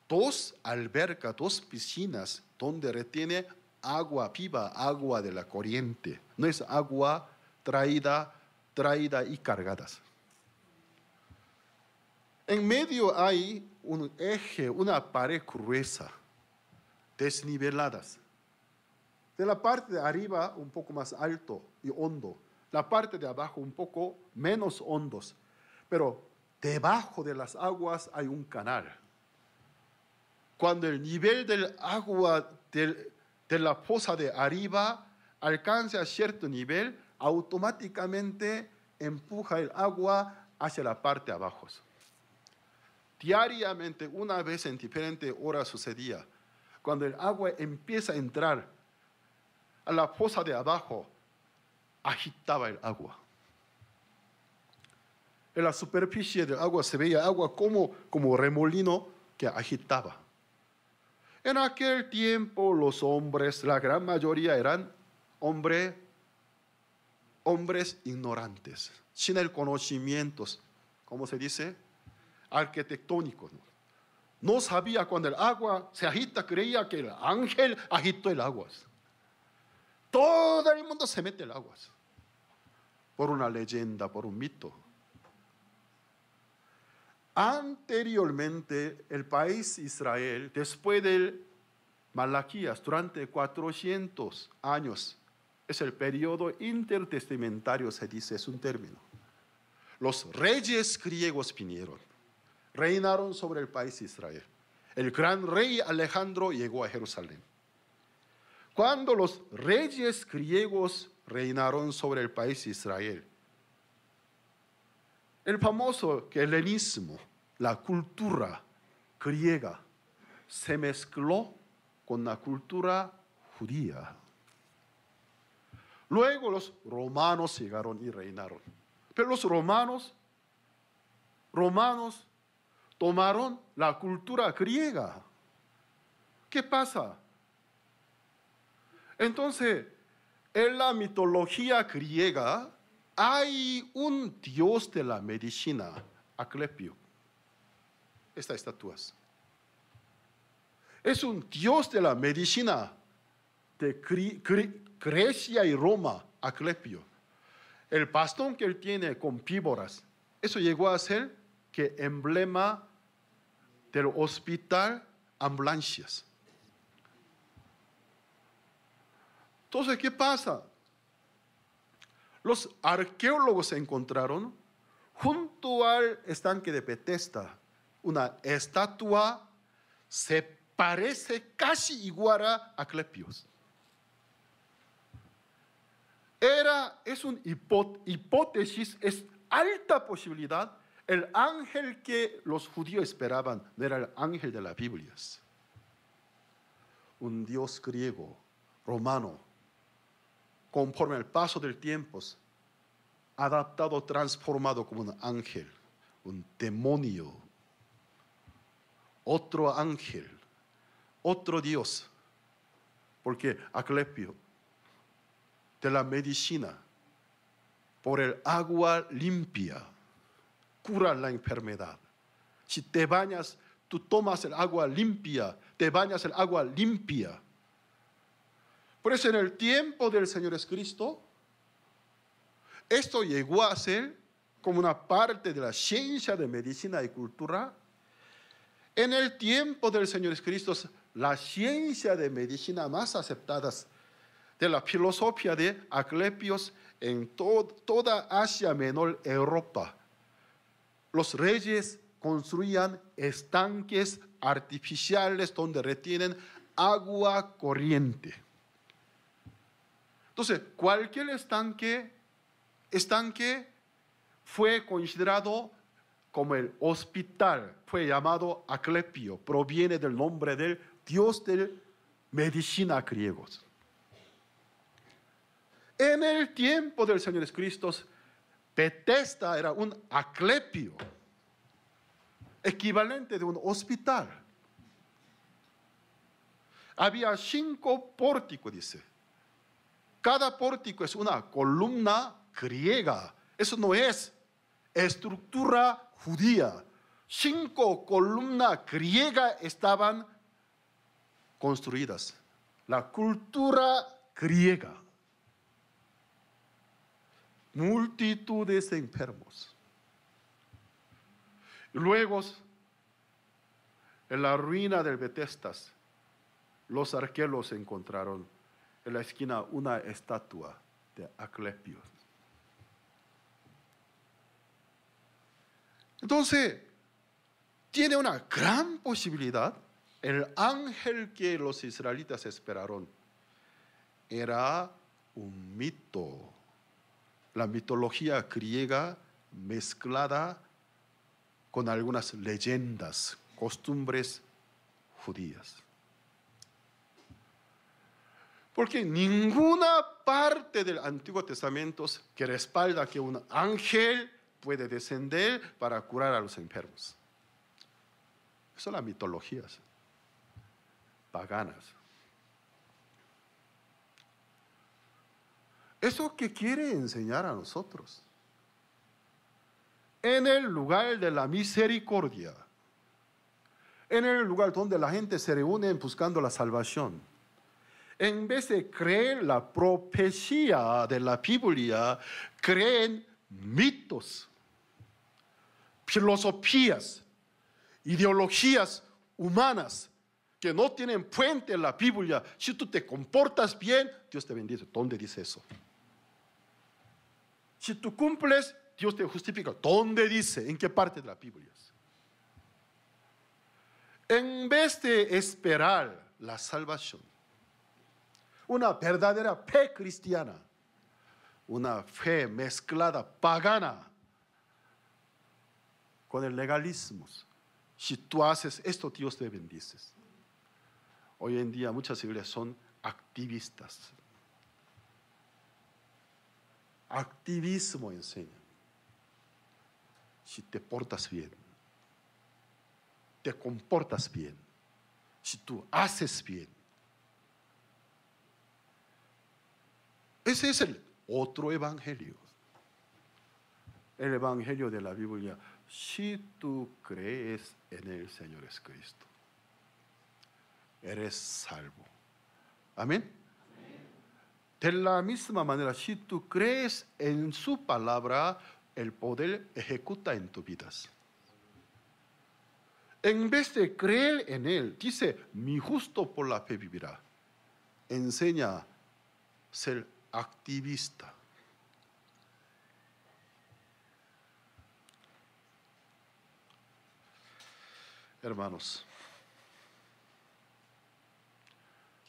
dos albercas, dos piscinas donde retiene agua viva, agua de la corriente. No es agua traída y cargadas. En medio hay un eje, una pared gruesa, desniveladas. De la parte de arriba un poco más alto y hondo. La parte de abajo un poco menos hondos. Pero debajo de las aguas hay un canal. Cuando el nivel del agua de la fosa de arriba alcanza a cierto nivel, automáticamente empuja el agua hacia la parte de abajo. Diariamente, una vez en diferentes horas sucedía. Cuando el agua empieza a entrar a la fosa de abajo, agitaba el agua. En la superficie del agua se veía agua como remolino que agitaba. En aquel tiempo los hombres, la gran mayoría eran hombres ignorantes, sin el conocimiento, ¿cómo se dice? Arquitectónico. No sabía cuando el agua se agita, creía que el ángel agitó el agua. Todo el mundo se mete el agua. Por una leyenda, por un mito. Anteriormente, el país Israel, después del Malaquías, durante 400 años, es el periodo intertestamentario, se dice, es un término. Los reyes griegos vinieron, reinaron sobre el país Israel. El gran rey Alejandro llegó a Jerusalén. Cuando los reyes griegos reinaron sobre el país Israel, el famoso helenismo, la cultura griega, se mezcló con la cultura judía. Luego los romanos llegaron y reinaron. Pero los romanos tomaron la cultura griega. ¿Qué pasa? Entonces, en la mitología griega hay un dios de la medicina, Asclepio. Estas estatuas. Es un dios de la medicina de Grecia y Roma, Asclepio. El bastón que él tiene con víboras, eso llegó a ser que emblema del hospital ambulancias. Entonces, ¿qué pasa? Los arqueólogos encontraron junto al estanque de Bethesda una estatua se parece casi igual a Asclepios. Es una hipótesis, es alta posibilidad. El ángel que los judíos esperaban no era el ángel de las Biblias. Un dios griego, romano, conforme al paso del tiempo, adaptado, transformado como un ángel, un demonio, otro ángel, otro dios. Porque Asclepio, de la medicina, por el agua limpia, cura la enfermedad. Si te bañas, tú tomas el agua limpia, te bañas el agua limpia. Por eso en el tiempo del Señor Jesucristo, esto llegó a ser como una parte de la ciencia de medicina y cultura. En el tiempo del Señor Jesucristo, la ciencia de medicina más aceptada de la filosofía de Asclepios en toda Asia Menor, Europa. Los reyes construían estanques artificiales donde retienen agua corriente. Entonces, cualquier estanque fue considerado como el hospital, fue llamado Asclepio, proviene del nombre del dios de medicina griegos. En el tiempo del Señor Jesucristo, Bethesda era un Asclepio, equivalente de un hospital. Había 5 pórticos, dice. Cada pórtico es una columna griega. Eso no es estructura judía. 5 columnas griegas estaban construidas. La cultura griega. Multitudes de enfermos. Luego, en la ruina del Bethesda, los arqueólogos encontraron en la esquina una estatua de Asclepio. Entonces, tiene una gran posibilidad. El ángel que los israelitas esperaron era un mito. La mitología griega mezclada con algunas leyendas, costumbres judías. Porque ninguna parte del Antiguo Testamento que respalda que un ángel puede descender para curar a los enfermos. Son las mitologías paganas. ¿Eso qué quiere enseñar a nosotros? En el lugar de la misericordia, en el lugar donde la gente se reúne buscando la salvación, en vez de creer la profecía de la Biblia, creen mitos, filosofías, ideologías humanas que no tienen fuente en la Biblia. Si tú te comportas bien, Dios te bendice. ¿Dónde dice eso? Si tú cumples, Dios te justifica. ¿Dónde dice? ¿En qué parte de la Biblia? En vez de esperar la salvación, una verdadera fe cristiana, una fe mezclada pagana con el legalismo. Si tú haces esto, Dios te bendice. Hoy en día muchas iglesias son activistas. Activismo enseña. Si te portas bien, te comportas bien, si tú haces bien. Ese es el otro evangelio. El evangelio de la Biblia. Si tú crees en el Señor Jesucristo, eres salvo. Amén. De la misma manera, si tú crees en su palabra, el poder ejecuta en tus vidas. En vez de creer en Él, dice, mi justo por la fe vivirá. Enseña a ser activista. Hermanos,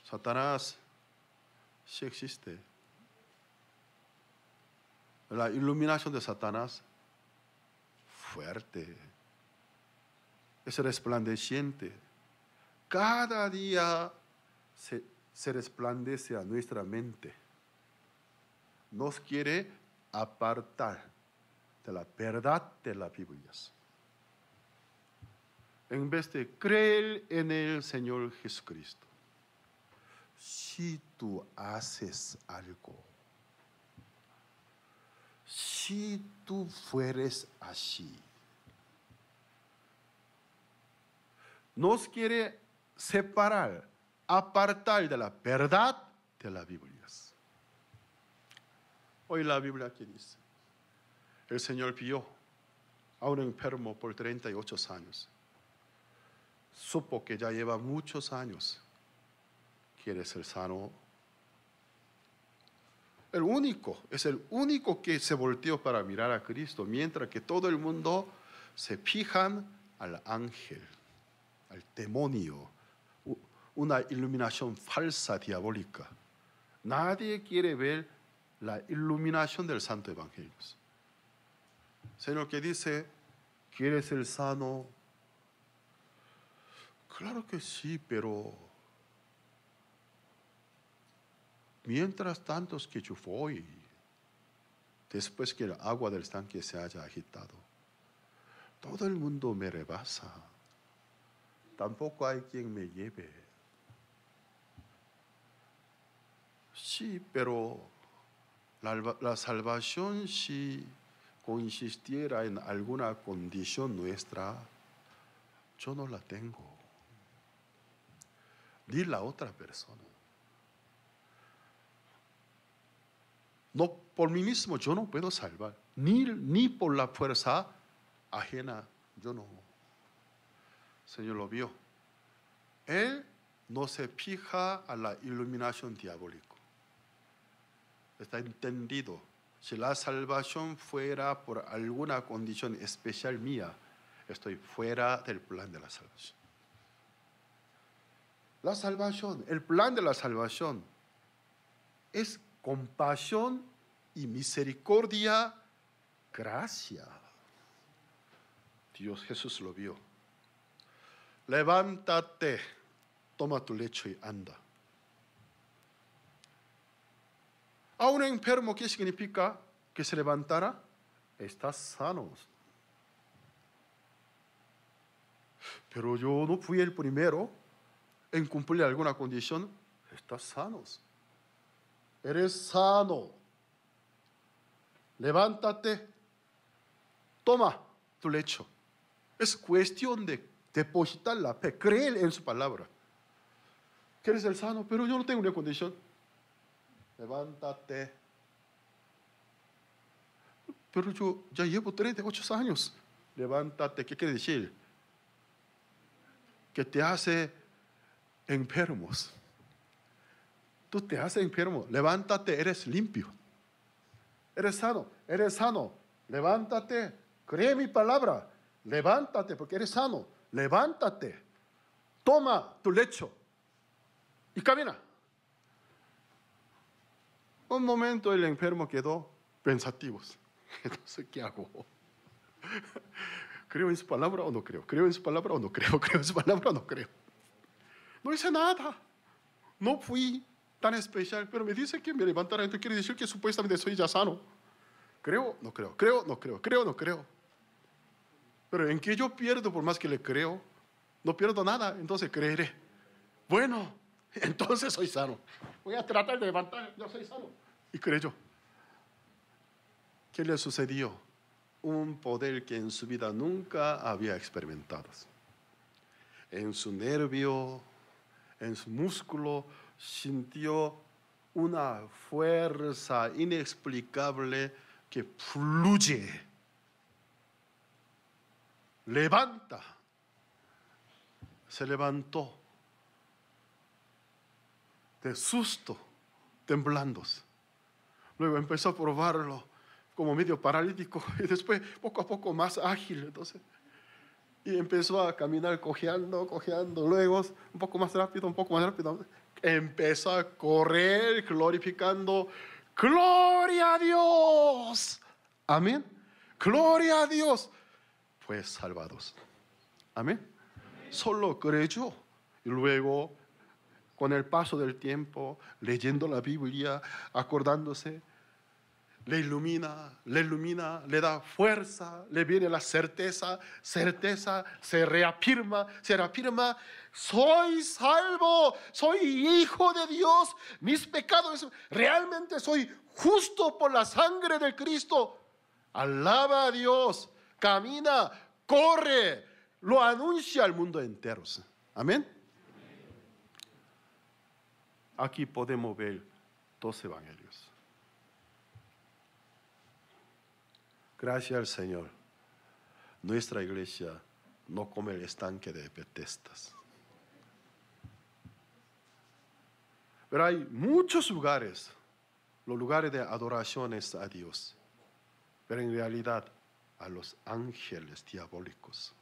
Satanás sí existe. La iluminación de Satanás, fuerte, es resplandeciente. Cada día se resplandece a nuestra mente. Nos quiere apartar de la verdad de las Biblias. En vez de creer en el Señor Jesucristo, si tú haces algo, si tú fueres así, nos quiere separar, apartar de la verdad de las Biblias. Hoy la Biblia aquí dice, el Señor vio a un enfermo por 38 años. Supo que ya lleva muchos años. Quiere ser sano. Es el único que se volteó para mirar a Cristo, mientras que todo el mundo se fijan al ángel, al demonio, una iluminación falsa, diabólica. Nadie quiere ver la iluminación del Santo Evangelio. Señor que dice, ¿quieres ser sano? Claro que sí, pero mientras tanto que yo voy, después que el agua del estanque se haya agitado, todo el mundo me rebasa. Tampoco hay quien me lleve. Sí, pero la salvación, si consistiera en alguna condición nuestra, yo no la tengo. Ni la otra persona. No, por mí mismo yo no puedo salvar, ni por la fuerza ajena, yo no. El Señor lo vio. Él no se fija a la iluminación diabólica. Está entendido. Si la salvación fuera por alguna condición especial mía, estoy fuera del plan de la salvación. La salvación, el plan de la salvación es compasión y misericordia, gracia. Dios Jesús lo vio. Levántate, toma tu lecho y anda. A un enfermo, ¿qué significa que se levantara? Estás sano. Pero yo no fui el primero en cumplir alguna condición. Estás sano. Eres sano. Levántate, toma tu lecho. Es cuestión de depositar la fe, creer en su palabra. ¿Quieres ser sano? Pero yo no tengo una condición. Levántate. Pero yo ya llevo 38 años. Levántate, ¿qué quiere decir? Que te hace enfermos. Tú te haces enfermo. Levántate, eres limpio. Eres sano. Levántate. Cree mi palabra. Levántate porque eres sano. Levántate. Toma tu lecho y camina. Un momento el enfermo quedó pensativo. Entonces, ¿qué hago? ¿Creo en su palabra o no creo? ¿Creo en su palabra o no creo? ¿Creo en su palabra o no creo? No hice nada. No fui tan especial, pero me dice que me levantara. Entonces quiere decir que supuestamente soy ya sano. ¿Creo? No creo. ¿Creo? No creo. ¿Creo? No creo. Pero en que yo pierdo por más que le creo, no pierdo nada, entonces creeré. Bueno, entonces soy sano. Voy a tratar de levantar, yo soy sano. Y creyó. ¿Qué le sucedió? Un poder que en su vida nunca había experimentado. En su nervio, en su músculo, sintió una fuerza inexplicable que fluye. Levanta. se levantó de susto, temblando. Luego empezó a probarlo como medio paralítico y después poco a poco más ágil. Entonces, y empezó a caminar cojeando. Luego un poco más rápido. Empezó a correr glorificando. ¡Gloria a Dios! Amén. ¡Gloria a Dios! Fue salvado. Amén. Solo creyó. Y luego, con el paso del tiempo, leyendo la Biblia, acordándose, le ilumina, le da fuerza, le viene la certeza, se reafirma, soy salvo, soy hijo de Dios, mis pecados, realmente soy justo por la sangre de Cristo. Alaba a Dios, camina, corre, lo anuncia al mundo entero. Amén. Aquí podemos ver 2 evangelios. Gracias al Señor, nuestra iglesia no come el estanque de Bethesda. Pero hay muchos lugares, los lugares de adoraciones a Dios, pero en realidad a los ángeles diabólicos.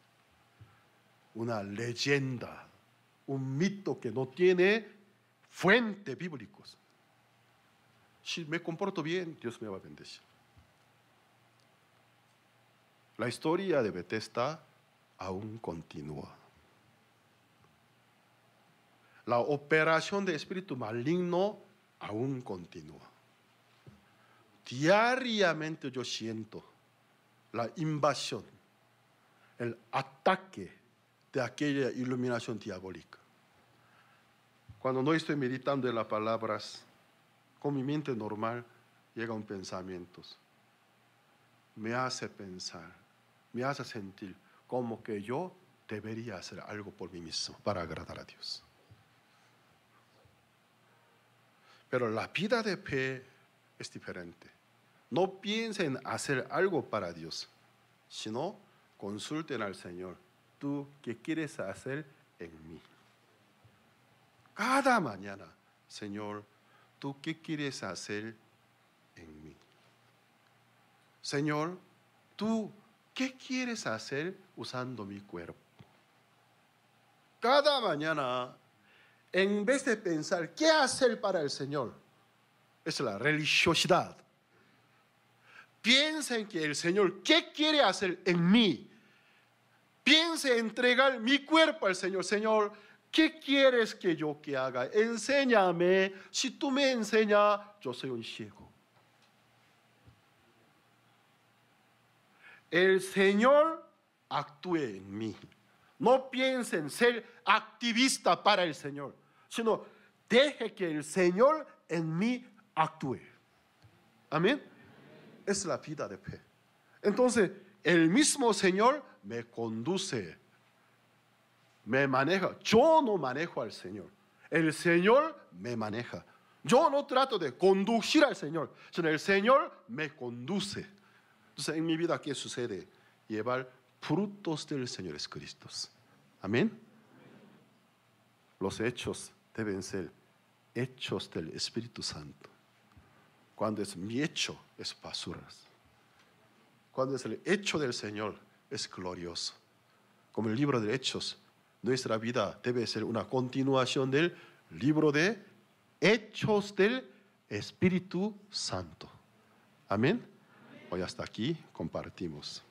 Una leyenda, un mito que no tiene fuente bíblica. Si me comporto bien, Dios me va a bendecir. La historia de Bethesda aún continúa. La operación de espíritu maligno aún continúa. Diariamente yo siento la invasión, el ataque de aquella iluminación diabólica. Cuando no estoy meditando en las palabras, con mi mente normal llegan pensamientos. Me hace pensar, me hace sentir como que yo debería hacer algo por mí mismo para agradar a Dios. Pero la vida de fe es diferente. No piensen en hacer algo para Dios, sino consulten al Señor. ¿Tú qué quieres hacer en mí? Cada mañana, Señor, ¿tú qué quieres hacer en mí? Señor, ¿tú qué quieres hacer usando mi cuerpo? Cada mañana, en vez de pensar qué hacer para el Señor, es la religiosidad. Piensen que el Señor, ¿qué quiere hacer en mí? Piense entregar mi cuerpo al Señor. Señor, ¿qué quieres que yo haga? Enséñame. Si tú me enseñas, yo soy un ciego. El Señor actúe en mí. No piensen ser activista para el Señor, sino deje que el Señor en mí actúe. Amén. Es la vida de fe. Entonces, el mismo Señor me conduce, me maneja. Yo no manejo al Señor. El Señor me maneja. Yo no trato de conducir al Señor, sino el Señor me conduce. Entonces, en mi vida, ¿qué sucede? Llevar frutos del Señor Jesucristo. Amén. Los hechos deben ser hechos del Espíritu Santo. Cuando es mi hecho, es basuras. Cuando es el hecho del Señor, es glorioso. Como el libro de Hechos, nuestra vida debe ser una continuación del libro de Hechos del Espíritu Santo. Amén. Hoy hasta aquí compartimos.